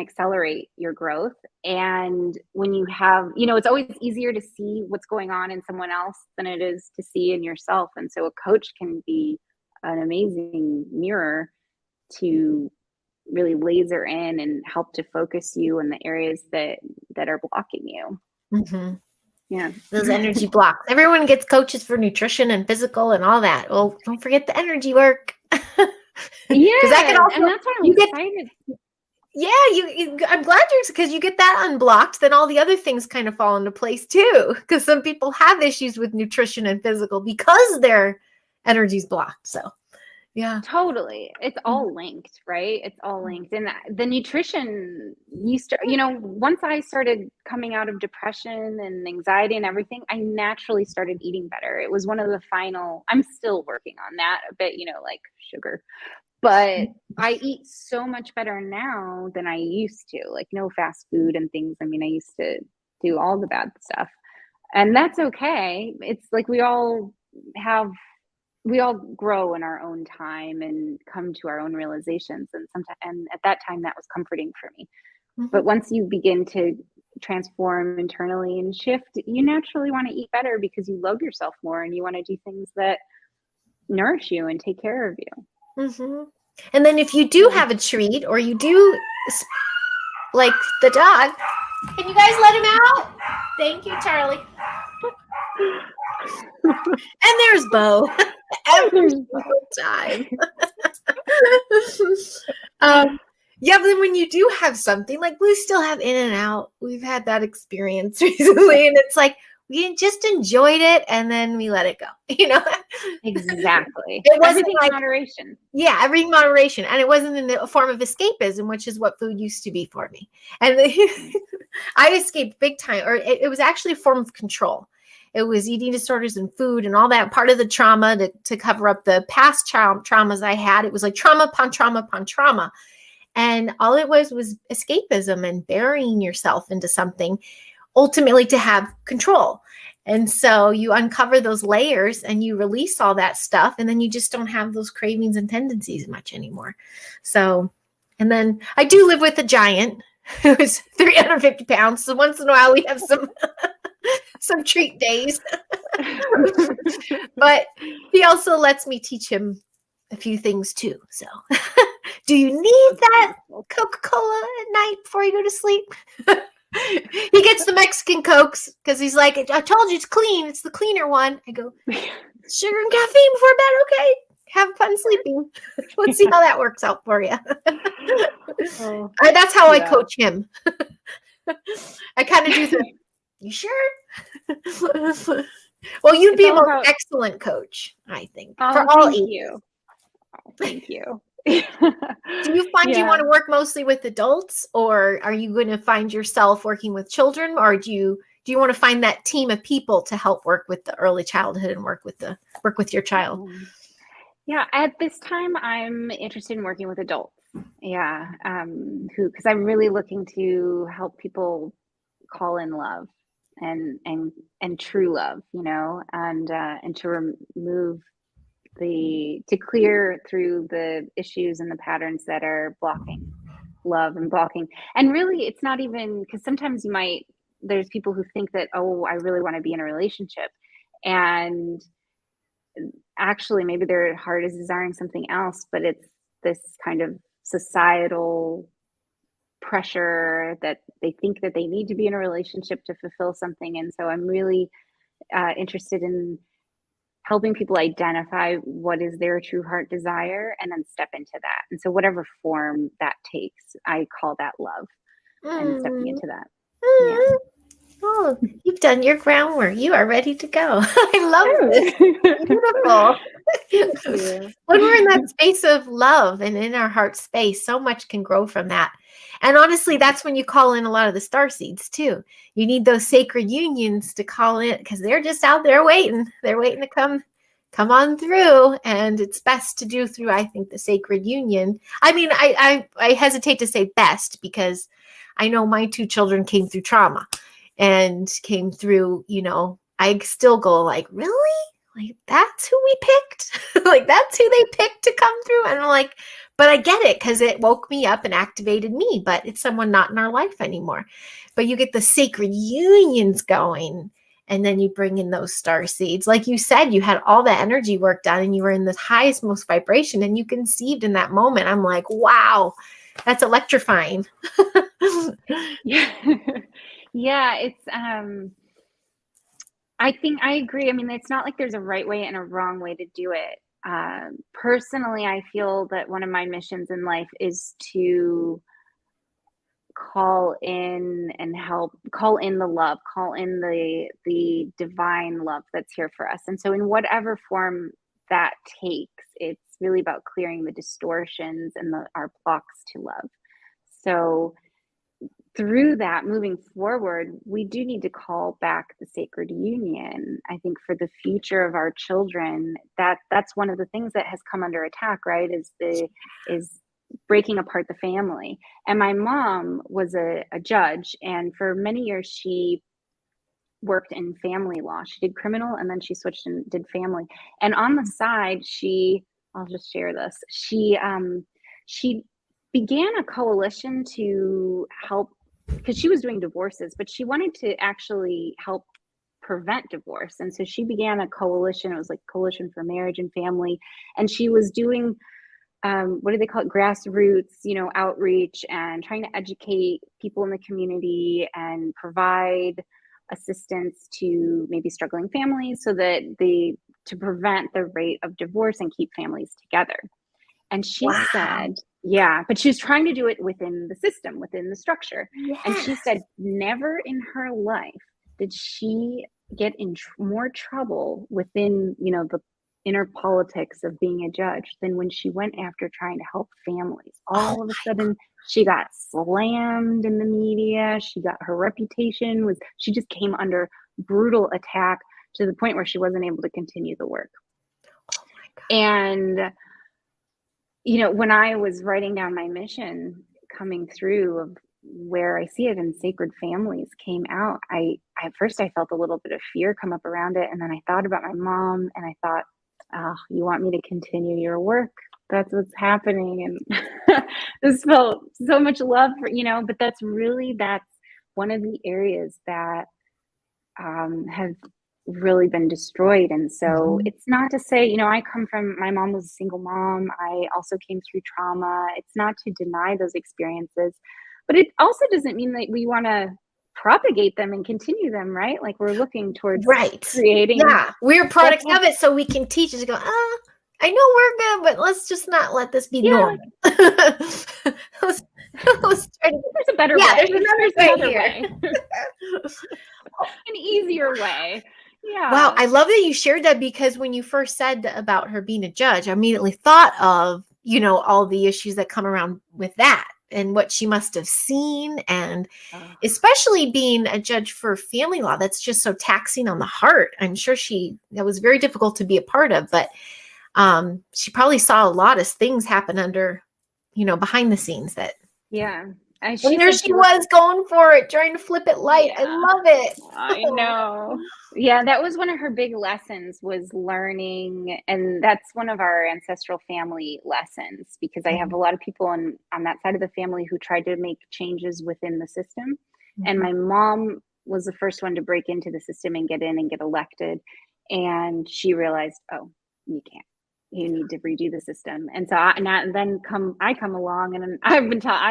Speaker 2: accelerate your growth. And when you have, it's always easier to see what's going on in someone else than it is to see in yourself. And so a coach can be an amazing mirror to really laser in and help to focus you in the areas that are blocking you.
Speaker 1: Mm-hmm.
Speaker 2: Yeah.
Speaker 1: Those energy blocks. Everyone gets coaches for nutrition and physical and all that. Well, don't forget the energy work.
Speaker 2: Yeah.
Speaker 1: That can also,
Speaker 2: and that's why I'm excited.
Speaker 1: I'm glad because you get that unblocked, then all the other things kind of fall into place too. Because some people have issues with nutrition and physical because their energy's blocked. So yeah.
Speaker 2: Totally. It's all linked, right? It's all linked. And the nutrition, once I started coming out of depression and anxiety and everything, I naturally started eating better. It was one of the I'm still working on that a bit, like sugar. But I eat so much better now than I used to, like no fast food and things. I mean, I used to do all the bad stuff, and that's okay. It's like we all grow in our own time and come to our own realizations. And at that time, that was comforting for me. Mm-hmm. But once you begin to transform internally and shift, you naturally want to eat better because you love yourself more and you want to do things that nourish you and take care of you.
Speaker 1: Mm-hmm. And then if you do have a treat or you do, like the dog, can you guys let him out? Thank you, Charlie. And there's Bo. Every single time. Yeah, but when you do have something, like we still have In and Out. We've had that experience recently, and it's like we just enjoyed it, and then we let it go.
Speaker 2: Exactly.
Speaker 1: It wasn't
Speaker 2: everything
Speaker 1: like
Speaker 2: in moderation.
Speaker 1: Yeah, everything in moderation, and it wasn't in a form of escapism, which is what food used to be for me. And I escaped big time, or it was actually a form of control. It was eating disorders and food and all that, part of the trauma to cover up the past traumas I had. It was like trauma upon trauma upon trauma. And all it was escapism and burying yourself into something, ultimately to have control. And so you uncover those layers and you release all that stuff, and then you just don't have those cravings and tendencies much anymore. So, and then I do live with a giant who's 350 pounds. So once in a while we have some treat days. But he also lets me teach him a few things too. So do you need that Coca-Cola at night before you go to sleep? He gets the Mexican Cokes because he's like, I told you it's clean. It's the cleaner one. I go, sugar and caffeine before bed. Okay. Have fun sleeping. Let's see how that works out for you. That's how I coach him. I kind of do the, you sure? Well, you'd be an excellent coach, I think, for all ages.
Speaker 2: Thank you.
Speaker 1: Do you find you want to work mostly with adults, or are you going to find yourself working with children, or do you want to find that team of people to help work with the early childhood and work with your child?
Speaker 2: Yeah, at this time, I'm interested in working with adults. Yeah, because I'm really looking to help people call in love and true love, and to remove to clear through the issues and the patterns that are blocking love and blocking. And really, it's not even, because sometimes there's people who think that, oh, I really want to be in a relationship, and actually maybe their heart is desiring something else, but it's this kind of societal pressure that they think that they need to be in a relationship to fulfill something. And so I'm really interested in helping people identify what is their true heart desire and then step into that. And so whatever form that takes, I call that love and stepping into that. Yeah.
Speaker 1: Oh, you've done your groundwork. You are ready to go. I love this. Beautiful. When we're in that space of love and in our heart space, so much can grow from that. And honestly, that's when you call in a lot of the starseeds too. You need those sacred unions to call in, because they're just out there waiting. They're waiting to come on through. And it's best to do through, I think, the sacred union. I mean, I hesitate to say best, because I know my two children came through trauma and came through, I still go like, really? Like, that's who we picked? Like, that's who they picked to come through? And I'm like, but I get it, because it woke me up and activated me, but it's someone not in our life anymore. But you get the sacred unions going, and then you bring in those star seeds. Like you said, you had all the energy work done, and you were in the highest, most vibration, and you conceived in that moment. I'm like, wow, that's electrifying.
Speaker 2: Yeah, it's I think I agree. I mean, it's not like there's a right way and a wrong way to do it. Personally, I feel that one of my missions in life is to call in and call in the love, call in the divine love that's here for us. And so in whatever form that takes, it's really about clearing the distortions and our blocks to love. So through that, moving forward, we do need to call back the sacred union. I think for the future of our children, that's one of the things that has come under attack, right? Is breaking apart the family. And my mom was a judge, and for many years she worked in family law. She did criminal, and then she switched and did family. And on the side, I'll just share this. She began a coalition to help, because she was doing divorces, but she wanted to actually help prevent divorce. And so she began a coalition. It was like Coalition for Marriage and Family. And she was doing, what do they call it? Grassroots, outreach, and trying to educate people in the community and provide assistance to maybe struggling families, so that to prevent the rate of divorce and keep families together. And she said, yeah, but she was trying to do it within the system, within the structure. Yes. And she said, never in her life did she get in more trouble within, the inner politics of being a judge than when she went after trying to help families. All of a sudden, she got slammed in the media. Her reputation she just came under brutal attack to the point where she wasn't able to continue the work. Oh my God. And when I was writing down my mission coming through of where I see it in sacred families came out, at first I felt a little bit of fear come up around it. And then I thought about my mom, and I thought, oh, you want me to continue your work? That's what's happening. And this felt so much love for, but that's one of the areas that have really been destroyed. And so
Speaker 1: Mhm.
Speaker 2: it's not to say, you know, my mom was a single mom. I also came through trauma. It's not to deny those experiences, but it also doesn't mean that we want to propagate them and continue them, right? Like we're looking towards
Speaker 1: Right.
Speaker 2: creating.
Speaker 1: Yeah. We're
Speaker 2: That's
Speaker 1: products of it, so we can teach it to go, I know we're good, but let's just not let this be
Speaker 2: yeah,
Speaker 1: normal. Let's try to,
Speaker 2: there's a better
Speaker 1: yeah,
Speaker 2: way.
Speaker 1: there's another
Speaker 2: There's
Speaker 1: way
Speaker 2: another
Speaker 1: here.
Speaker 2: way, an easier way.
Speaker 1: Wow,
Speaker 2: Yeah.
Speaker 1: I love that you shared that, because when you first said about her being a judge, I immediately thought of, all the issues that come around with that and what she must have seen. And
Speaker 2: Oh,
Speaker 1: especially being a judge for family law, that's just so taxing on the heart. I'm sure that was very difficult to be a part of, but she probably saw a lot of things happen under, behind the scenes that,
Speaker 2: yeah. And
Speaker 1: and
Speaker 2: she
Speaker 1: there
Speaker 2: said
Speaker 1: she
Speaker 2: she was,
Speaker 1: was going for it, trying to flip it light. I
Speaker 2: yeah.
Speaker 1: love it.
Speaker 2: I know. Yeah, that was one of her big lessons, was learning, and that's one of our ancestral family lessons, because I have a lot of people on that side of the family who tried to make changes within the system. And
Speaker 1: Mhm.
Speaker 2: my mom was the first one to break into the system and get in and get elected. And she realized, oh, you can't. You need to redo the system. And so I come along, and I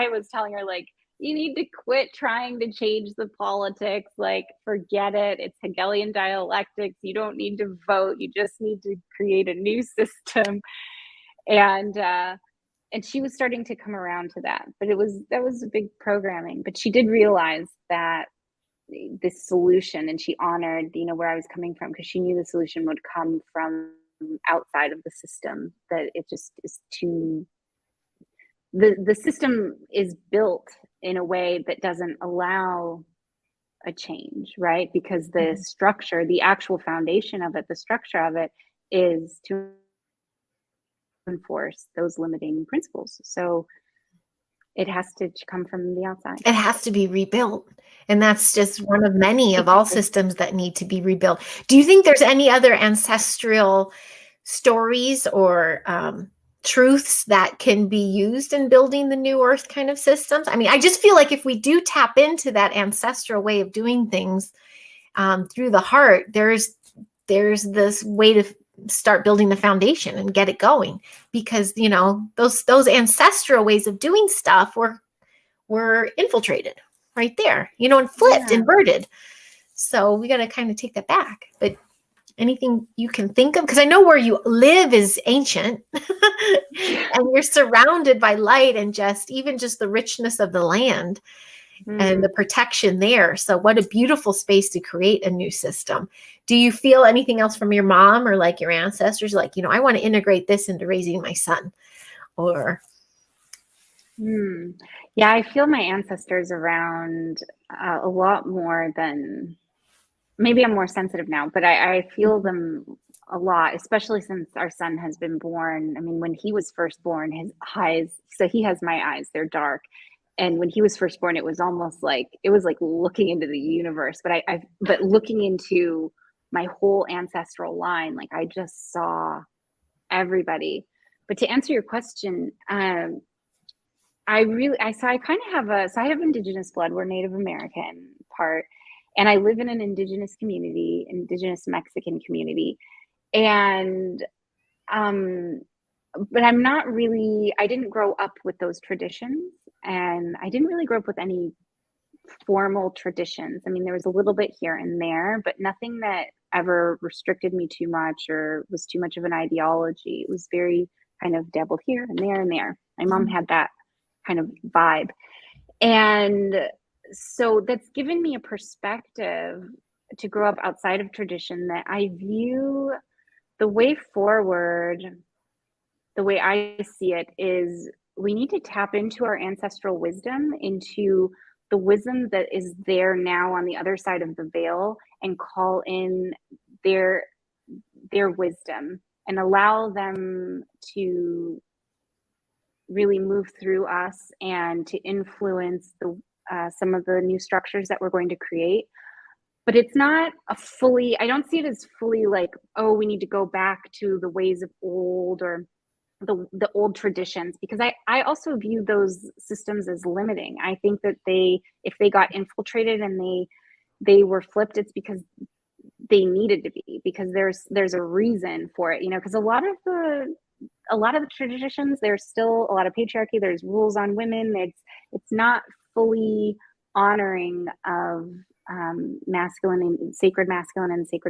Speaker 2: was telling her, like, you need to quit trying to change the politics. Like, forget it. It's Hegelian dialectics. You don't need to vote. You just need to create a new system. And she was starting to come around to that. But that was a big programming. But she did realize that this solution, and she honored, where I was coming from, because she knew the solution would come from outside of the system, that it just is too, the system is built in a way that doesn't allow a change, right? Because the structure, the actual foundation of it, the structure of it, is to enforce those limiting principles. So it has to come from the outside.
Speaker 1: It has to be rebuilt. And that's just one of many of all
Speaker 2: Exactly.
Speaker 1: systems that need to be rebuilt. Do you think there's any other ancestral stories or truths that can be used in building the new earth kind of systems? I mean, I just feel like if we do tap into that ancestral way of doing things through the heart, there's this way to start building the foundation and get it going, because those ancestral ways of doing stuff were infiltrated right there, and flipped,
Speaker 2: Yeah.
Speaker 1: inverted. So we got to kind of take that back. But anything you can think of, because I know where you live is ancient and you're surrounded by light, and even just the richness of the land and the protection there. So what a beautiful space to create a new system. Do you feel anything else from your mom or like your ancestors, like, I want to integrate this into raising my son? Or
Speaker 2: Yeah, I feel my ancestors around a lot more than, maybe I'm more sensitive now, but I feel them a lot, especially since our son has been born. I mean, when he was first born, his eyes, so he has my eyes, they're dark. And when he was first born, it was almost like, it was like looking into the universe, but looking into my whole ancestral line, like I just saw everybody. But to answer your question, I kind of I have Indigenous blood. We're Native American part, and I live in an Indigenous community, Indigenous Mexican community. And, but I didn't grow up with those traditions, and I didn't really grow up with any formal traditions. I mean, there was a little bit here and there, but nothing that ever restricted me too much or was too much of an ideology. It was very kind of dabbled here and there and there. My mom had that kind of vibe. And so that's given me a perspective to grow up outside of tradition, that I view the way forward, the way I see it, is we need to tap into our ancestral wisdom, into the wisdom that is there now on the other side of the veil, and call in their wisdom and allow them to really move through us and to influence some of the new structures that we're going to create. But it's not I don't see it as fully like, oh, we need to go back to the ways of old, or the old traditions, because I also view those systems as limiting. I think that if they got infiltrated and they were flipped, it's because they needed to be, because there's a reason for it, because a lot of the traditions, there's still a lot of patriarchy, there's rules on women, it's not fully honoring of masculine and sacred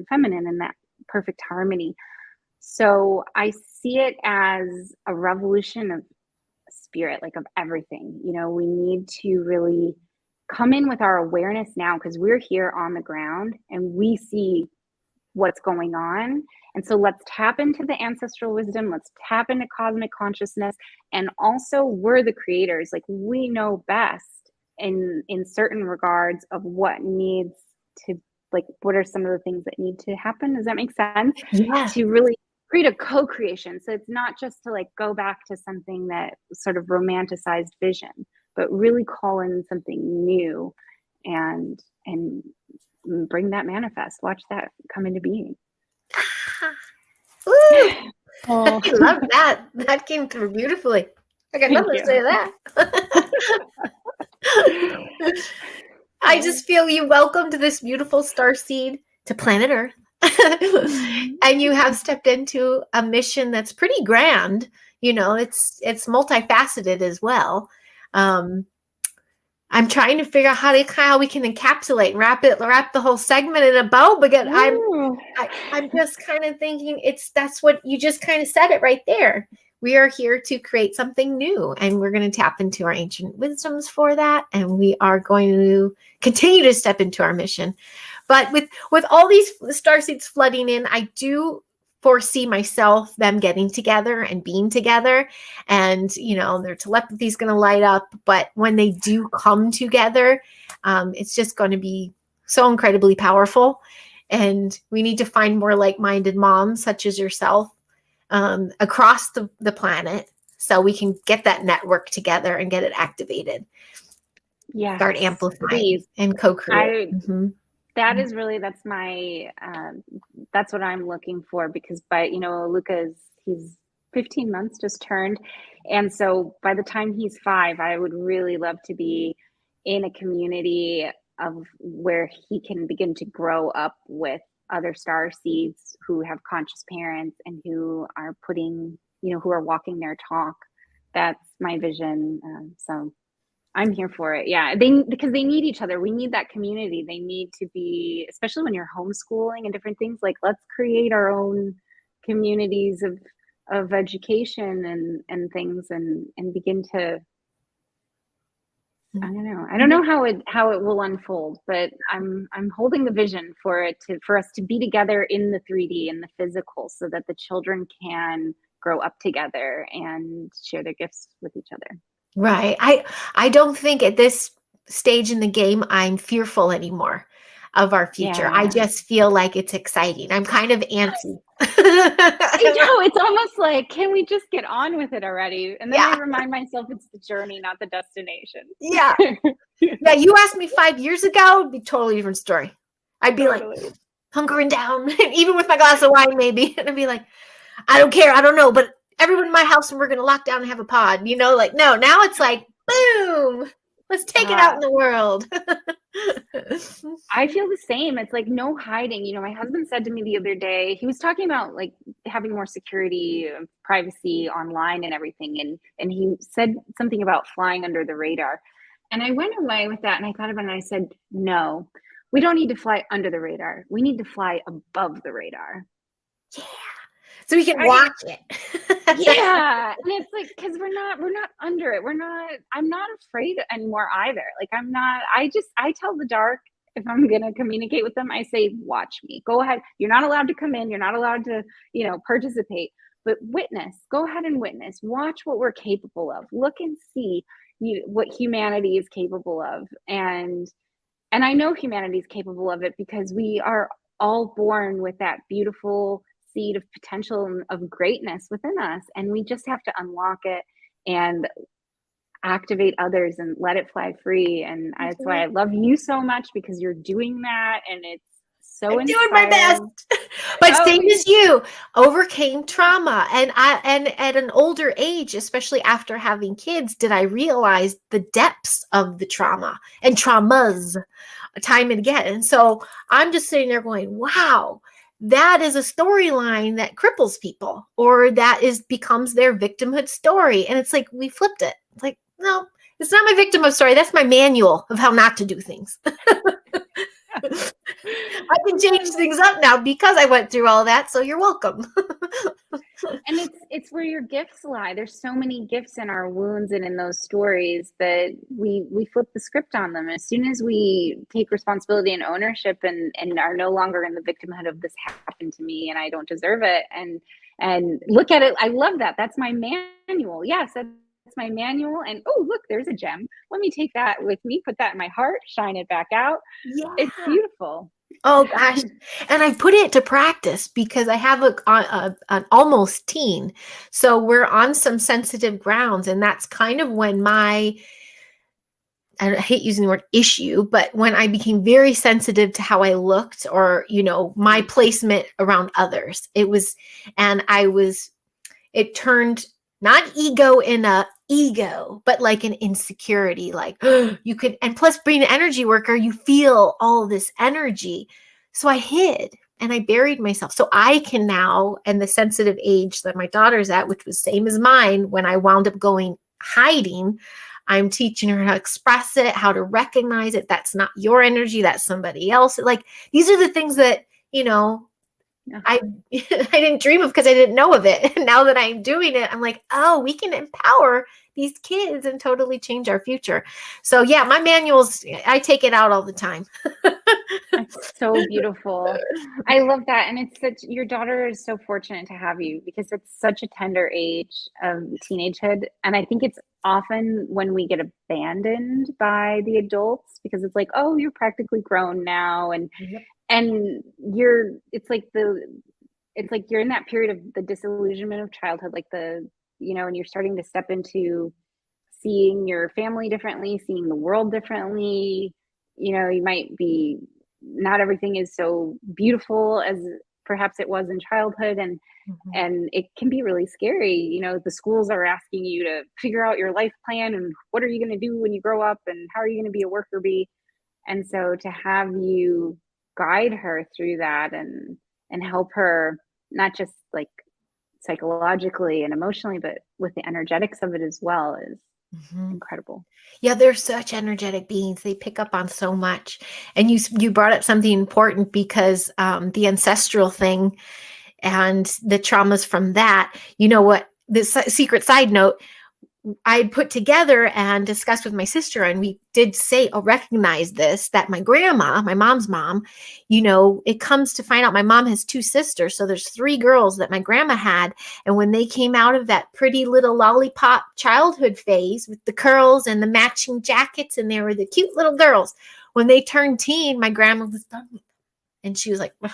Speaker 2: feminine and that perfect harmony. So I see it as a revolution of spirit, like of everything. We need to really come in with our awareness now, because we're here on the ground and we see what's going on. And so let's tap into the ancestral wisdom, let's tap into cosmic consciousness, and also we're the creators. Like, we know best in certain regards of what needs to, like, what are some of the things that need to happen. Does that make sense?
Speaker 1: Yeah.
Speaker 2: To really create a co-creation. So it's not just to like go back to something that sort of romanticized vision, but really call in something new and bring that manifest. Watch that come into being.
Speaker 1: Ooh, I love that. That came through beautifully. Like, I'd love to say that. I just feel you welcomed this beautiful starseed to planet Earth. And you have stepped into a mission that's pretty grand. It's multifaceted as well. I'm trying to figure out how we can encapsulate and wrap the whole segment in a bow, because I'm just kind of thinking that's what you just kind of said it right there. We are here to create something new, and we're going to tap into our ancient wisdoms for that. And we are going to continue to step into our mission. But with all these starseeds flooding in, I do foresee myself, them getting together and being together, and their telepathy is going to light up. But when they do come together, it's just going to be so incredibly powerful. And we need to find more like-minded moms such as yourself across the planet, so we can get that network together and get it activated.
Speaker 2: Yeah,
Speaker 1: start amplifying and co-create.
Speaker 2: That is really, that's my that's what I'm looking for, because he's 15 months just turned, and so by the time he's 5, I would really love to be in a community of where he can begin to grow up with other starseeds who have conscious parents and who are who are walking their talk. That's my vision. So I'm here for it. Yeah. Because they need each other. We need that community. They need to be, especially when you're homeschooling and different things, like, let's create our own communities of education and things, and begin to, I don't know how it will unfold, but I'm holding the vision for us to be together in the 3D, in the physical, so that the children can grow up together and share their gifts with each other.
Speaker 1: Right. I don't think at this stage in the game I'm fearful anymore of our future.
Speaker 2: Yeah.
Speaker 1: I just feel like it's exciting. I'm kind of antsy.
Speaker 2: I know, it's almost like, can we just get on with it already? And then I remind myself it's the journey, not the destination.
Speaker 1: Yeah. Yeah. You asked me 5 years ago, it'd be a totally different story. I'd be like hunkering down, even with my glass of wine, maybe. And I'd be like, I don't care. I don't know. But everyone in my house, and we're going to lock down and have a pod, no, now it's like, boom, let's take it out in the world.
Speaker 2: I feel the same. It's like no hiding. My husband said to me the other day, he was talking about like having more security, privacy online and everything. And he said something about flying under the radar. And I went away with that, and I thought about it, and I said, no, we don't need to fly under the radar. We need to fly above the radar.
Speaker 1: Yeah. So we can watch it.
Speaker 2: Yeah. And it's like, because we're not under it. I'm not afraid anymore either. Like, I tell the dark, if I'm going to communicate with them, I say, watch me, go ahead. You're not allowed to come in. You're not allowed to, participate, but witness, go ahead and witness, watch what we're capable of. Look and see what humanity is capable of. And I know humanity is capable of it, because we are all born with that beautiful seed of potential and of greatness within us, and we just have to unlock it and activate others and let it fly free. And that's why I love you so much, because you're doing that, and it's so
Speaker 1: I'm doing my best. But same as you, overcame trauma, and at an older age, especially after having kids, did I realize the depths of the trauma and traumas time and again. And so I'm just sitting there going, wow, that is a storyline that cripples people, or that becomes their victimhood story. And it's like, we flipped it. It's like, no, it's not my victimhood story. That's my manual of how not to do things. I can change things up now because I went through all that. So you're welcome.
Speaker 2: And it's where your gifts lie. There's so many gifts in our wounds and in those stories that we flip the script on them. As soon as we take responsibility and ownership and are no longer in the victimhood of this happened to me and I don't deserve it, and look at it. I love that. That's my manual. Yes, that's my manual. And oh, look, there's a gem. Let me take that with me, put that in my heart, shine it back out.
Speaker 1: Yeah.
Speaker 2: It's beautiful.
Speaker 1: Oh gosh. And I put it to practice because I have an almost teen. So we're on some sensitive grounds. And that's kind of when I hate using the word issue, but when I became very sensitive to how I looked, or, my placement around others, it turned not ego in a ego, but like an insecurity, like you could, and plus being an energy worker, you feel all this energy. So I hid and I buried myself. So I can now, and the sensitive age that my daughter's at, which was same as mine, when I wound up going hiding, I'm teaching her how to express it, how to recognize it. That's not your energy. That's somebody else. Like, these are the things that, I didn't dream of because I didn't know of it. And now that I'm doing it, I'm like, oh, we can empower these kids and totally change our future. So yeah, my manuals, I take it out all the time.
Speaker 2: That's so beautiful. I love that. And your daughter is so fortunate to have you because it's such a tender age of teenagehood. And I think it's often when we get abandoned by the adults because it's like, oh, you're practically grown now. And
Speaker 1: Yep.
Speaker 2: and it's like you're in that period of the disillusionment of childhood, like and you're starting to step into seeing your family differently, seeing the world differently. You might be, not everything is so beautiful as perhaps it was in childhood, and it can be really scary. The schools are asking you to figure out your life plan and what are you going to do when you grow up and how are you going to be a worker bee. And so to have you guide her through that and help her, not just like psychologically and emotionally, but with the energetics of it as well, is incredible.
Speaker 1: Yeah, they're such energetic beings. They pick up on so much. And you brought up something important because the ancestral thing and the traumas from that, what, this secret side note, I put together and discussed with my sister, and we did say, recognize this, that my grandma, my mom's mom, it comes to find out my mom has two sisters. So there's three girls that my grandma had. And when they came out of that pretty little lollipop childhood phase with the curls and the matching jackets, and they were the cute little girls, when they turned teen, my grandma was done with them. And she was like, ugh.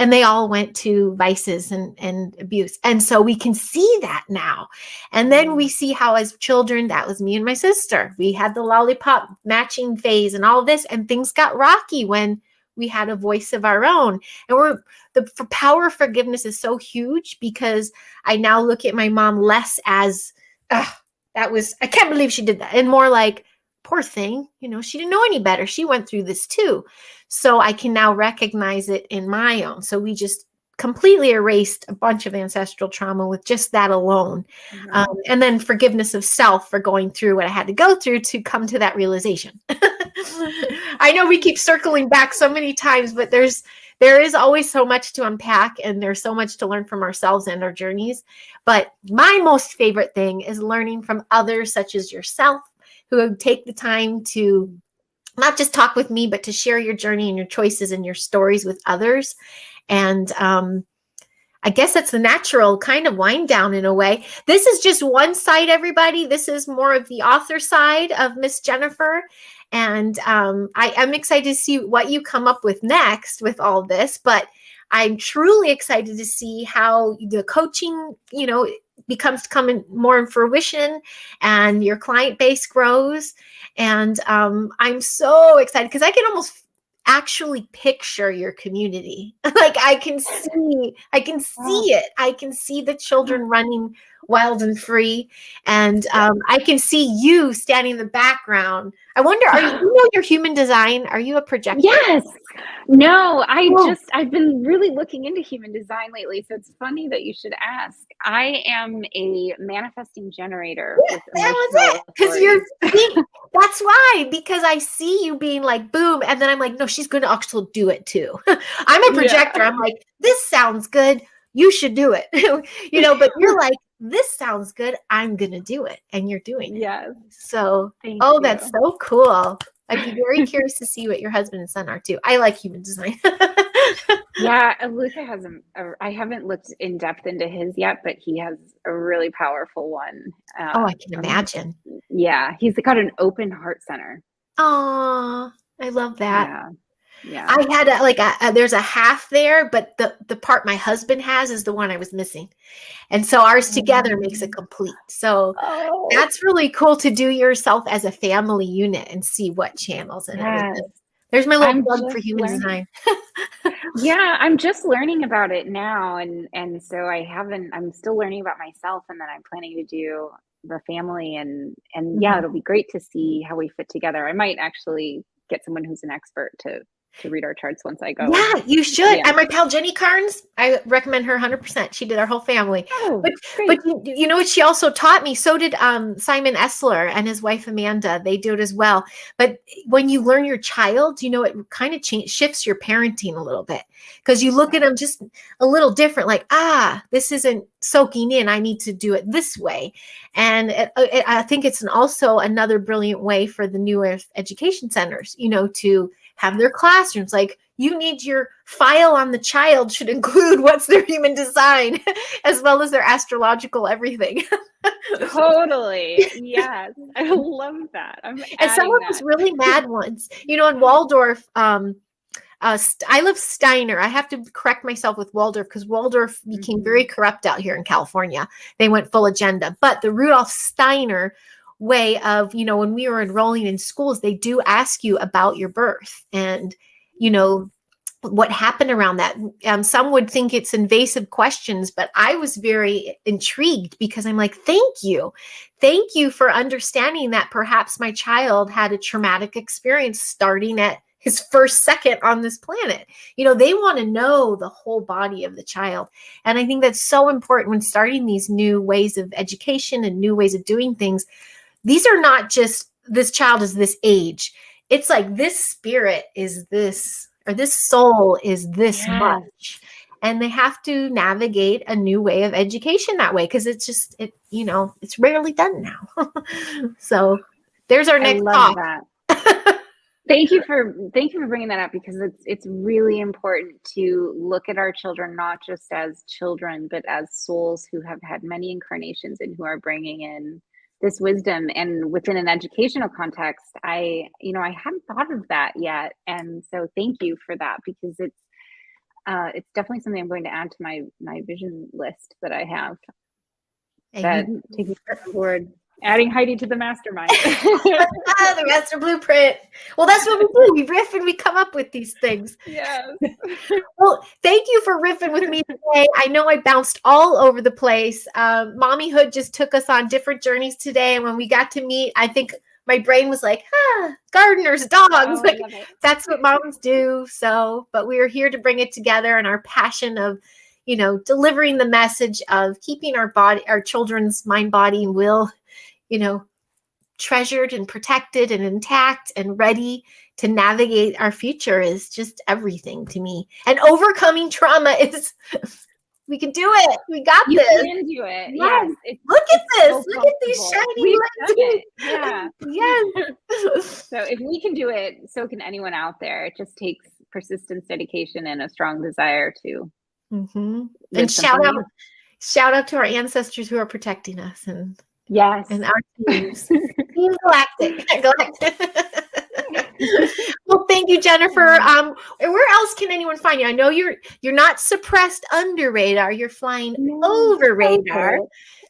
Speaker 1: And they all went to vices and abuse. And so we can see that now. And then we see how as children, that was me and my sister. We had the lollipop matching phase and all this, and things got rocky when we had a voice of our own. And the power of forgiveness is so huge because I now look at my mom less as, I can't believe she did that. And more like, poor thing, she didn't know any better. She went through this too. So I can now recognize it in my own. So we just completely erased a bunch of ancestral trauma with just that alone. And then forgiveness of self for going through what I had to go through to come to that realization. I know we keep circling back so many times, but there is always so much to unpack, and there's so much to learn from ourselves and our journeys. But my most favorite thing is learning from others such as yourself, who take the time to not just talk with me, but to share your journey and your choices and your stories with others. And I guess that's the natural kind of wind down in a way. This is just one side, everybody. This is more of the author side of Miss Jennifer. And I'm excited to see what you come up with next with all this. But I'm truly excited to see how the coaching, becomes coming more in fruition and your client base grows. And I'm so excited because I can almost actually picture your community. Like I can see it. I can see the children running wild and free. And I can see you standing in the background. I wonder, you know your human design? Are you a projector?
Speaker 2: Yes. No, I've been really looking into human design lately. So it's funny that you should ask. I am a manifesting generator with emotional authority.
Speaker 1: That's why, because I see you being like, boom. And then I'm like, no, she's going to actually do it too. I'm a projector. I'm like, this sounds good. You should do it. You know, but you're like, this sounds good. I'm going to do it. And you're doing it.
Speaker 2: Yes.
Speaker 1: So,
Speaker 2: Thank you.
Speaker 1: That's so cool. I'd be very curious to see what your husband and son are too. I like human design.
Speaker 2: Yeah, Luca has I haven't looked in depth into his yet, but he has a really powerful one.
Speaker 1: I can imagine.
Speaker 2: Yeah, he's got an open heart center.
Speaker 1: Oh, I love that.
Speaker 2: Yeah.
Speaker 1: I had there's a half there, but the part my husband has is the one I was missing. And so ours together makes it complete. So that's really cool to do yourself as a family unit and see what channels and everything. There's my little plug for human design.
Speaker 2: Yeah, I'm just learning about it now. And so I'm still learning about myself, and then I'm planning to do the family and yeah, it'll be great to see how we fit together. I might actually get someone who's an expert to read our charts once I go.
Speaker 1: Yeah, you should. Yeah. And my pal Jenny Carnes, I recommend her 100%. She did our whole family. But you know what she also taught me? So did Simon Essler and his wife Amanda. They do it as well. But when you learn your child, you know, it kind of shifts your parenting a little bit, because you look at them just a little different, like, this isn't soaking in. I need to do it this way. And I think it's also another brilliant way for the newer education centers, you know, to have their classrooms. Like, you need your file on the child should include what's their human design as well as their astrological everything.
Speaker 2: Totally. Yes. I love that.
Speaker 1: And some of those really mad ones, you know, in Waldorf, I love Steiner. I have to correct myself with Waldorf, because Waldorf became very corrupt out here in California. They went full agenda. But the Rudolf Steiner way of, you know, when we were enrolling in schools, they do ask you about your birth and, you know, what happened around that. Some would think it's invasive questions, but I was very intrigued, because I'm like, thank you for understanding that perhaps my child had a traumatic experience starting at his first second on this planet. You know, they want to know the whole body of the child. And I think that's so important when starting these new ways of education and new ways of doing things. These are not just, this child is this age. It's like, this spirit is this, or this soul is this much. And they have to navigate a new way of education that way, because it's just, you know, it's rarely done now. So there's our next talk.
Speaker 2: That. Thank you for bringing that up, because it's really important to look at our children not just as children, but as souls who have had many incarnations and who are bringing in this wisdom. And within an educational context, I hadn't thought of that yet, and so thank you for that, because it's definitely something I'm going to add to my vision list that I have. Taking forward. Adding Heidi to the mastermind.
Speaker 1: The master blueprint. Well, that's what we do. We riff and we come up with these things.
Speaker 2: Yes.
Speaker 1: Well, thank you for riffing with me today. I know I bounced all over the place. Mommyhood just took us on different journeys today. And when we got to meet, I think my brain was like, gardeners, dogs. Like, that's what moms do. So, but we are here to bring it together, and our passion of, you know, delivering the message of keeping our children's mind, body, and will, you know, treasured and protected and intact and ready to navigate our future is just everything to me. And overcoming trauma is, we can do it. We got this.
Speaker 2: You can do it. Yes.
Speaker 1: Look at this. Look at these shiny
Speaker 2: lenses. Yeah.
Speaker 1: Yes.
Speaker 2: So if we can do it, so can anyone out there. It just takes persistence, dedication, and a strong desire to.
Speaker 1: And shout out to our ancestors who are protecting us, and
Speaker 2: yes,
Speaker 1: and our teams. Team Galactic. Well, thank you, Jennifer. Where else can anyone find you? I know you're not suppressed under radar. You're flying over radar.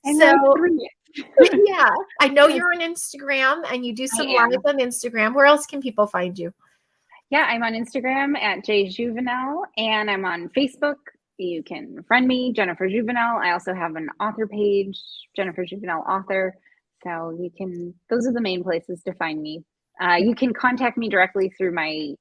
Speaker 1: So yeah, I know you're on Instagram and you do some live on Instagram. Where else can people find you?
Speaker 2: Yeah, I'm on Instagram at Juvenelle, and I'm on Facebook. You can friend me, Jennifer Juvenelle. I also have an author page, Jennifer Juvenelle Author. So those are the main places to find me. You can contact me directly through my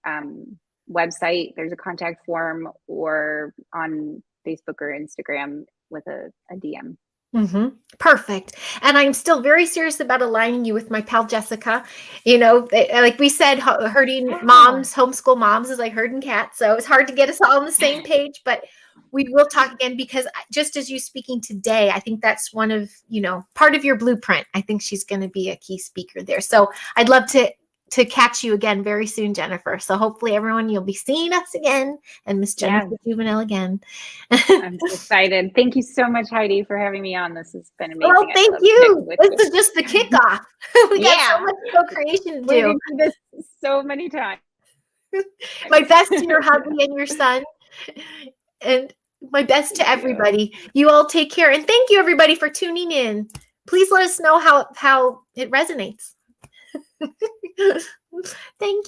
Speaker 2: website. There's a contact form, or on Facebook or Instagram with a DM.
Speaker 1: Mm-hmm. Perfect. And I'm still very serious about aligning you with my pal Jessica. You know, like we said, herding moms, homeschool moms is like herding cats. So it's hard to get us all on the same page, but we will talk again, because just as you speaking today, I think that's one of, part of your blueprint. I think she's going to be a key speaker there. So I'd love to catch you again very soon, Jennifer. So hopefully everyone, you'll be seeing us again, and Miss Jennifer Juvenelle again.
Speaker 2: I'm so excited. Thank you so much, Heidi, for having me on. This has been amazing.
Speaker 1: Well, thank you. This is just the kickoff. We got so much co-creation to do.
Speaker 2: Waited for this so many times.
Speaker 1: My best to your hubby and your son, and my best to everybody. You all take care, and thank you everybody for tuning in. Please let us know how it resonates. Thank you.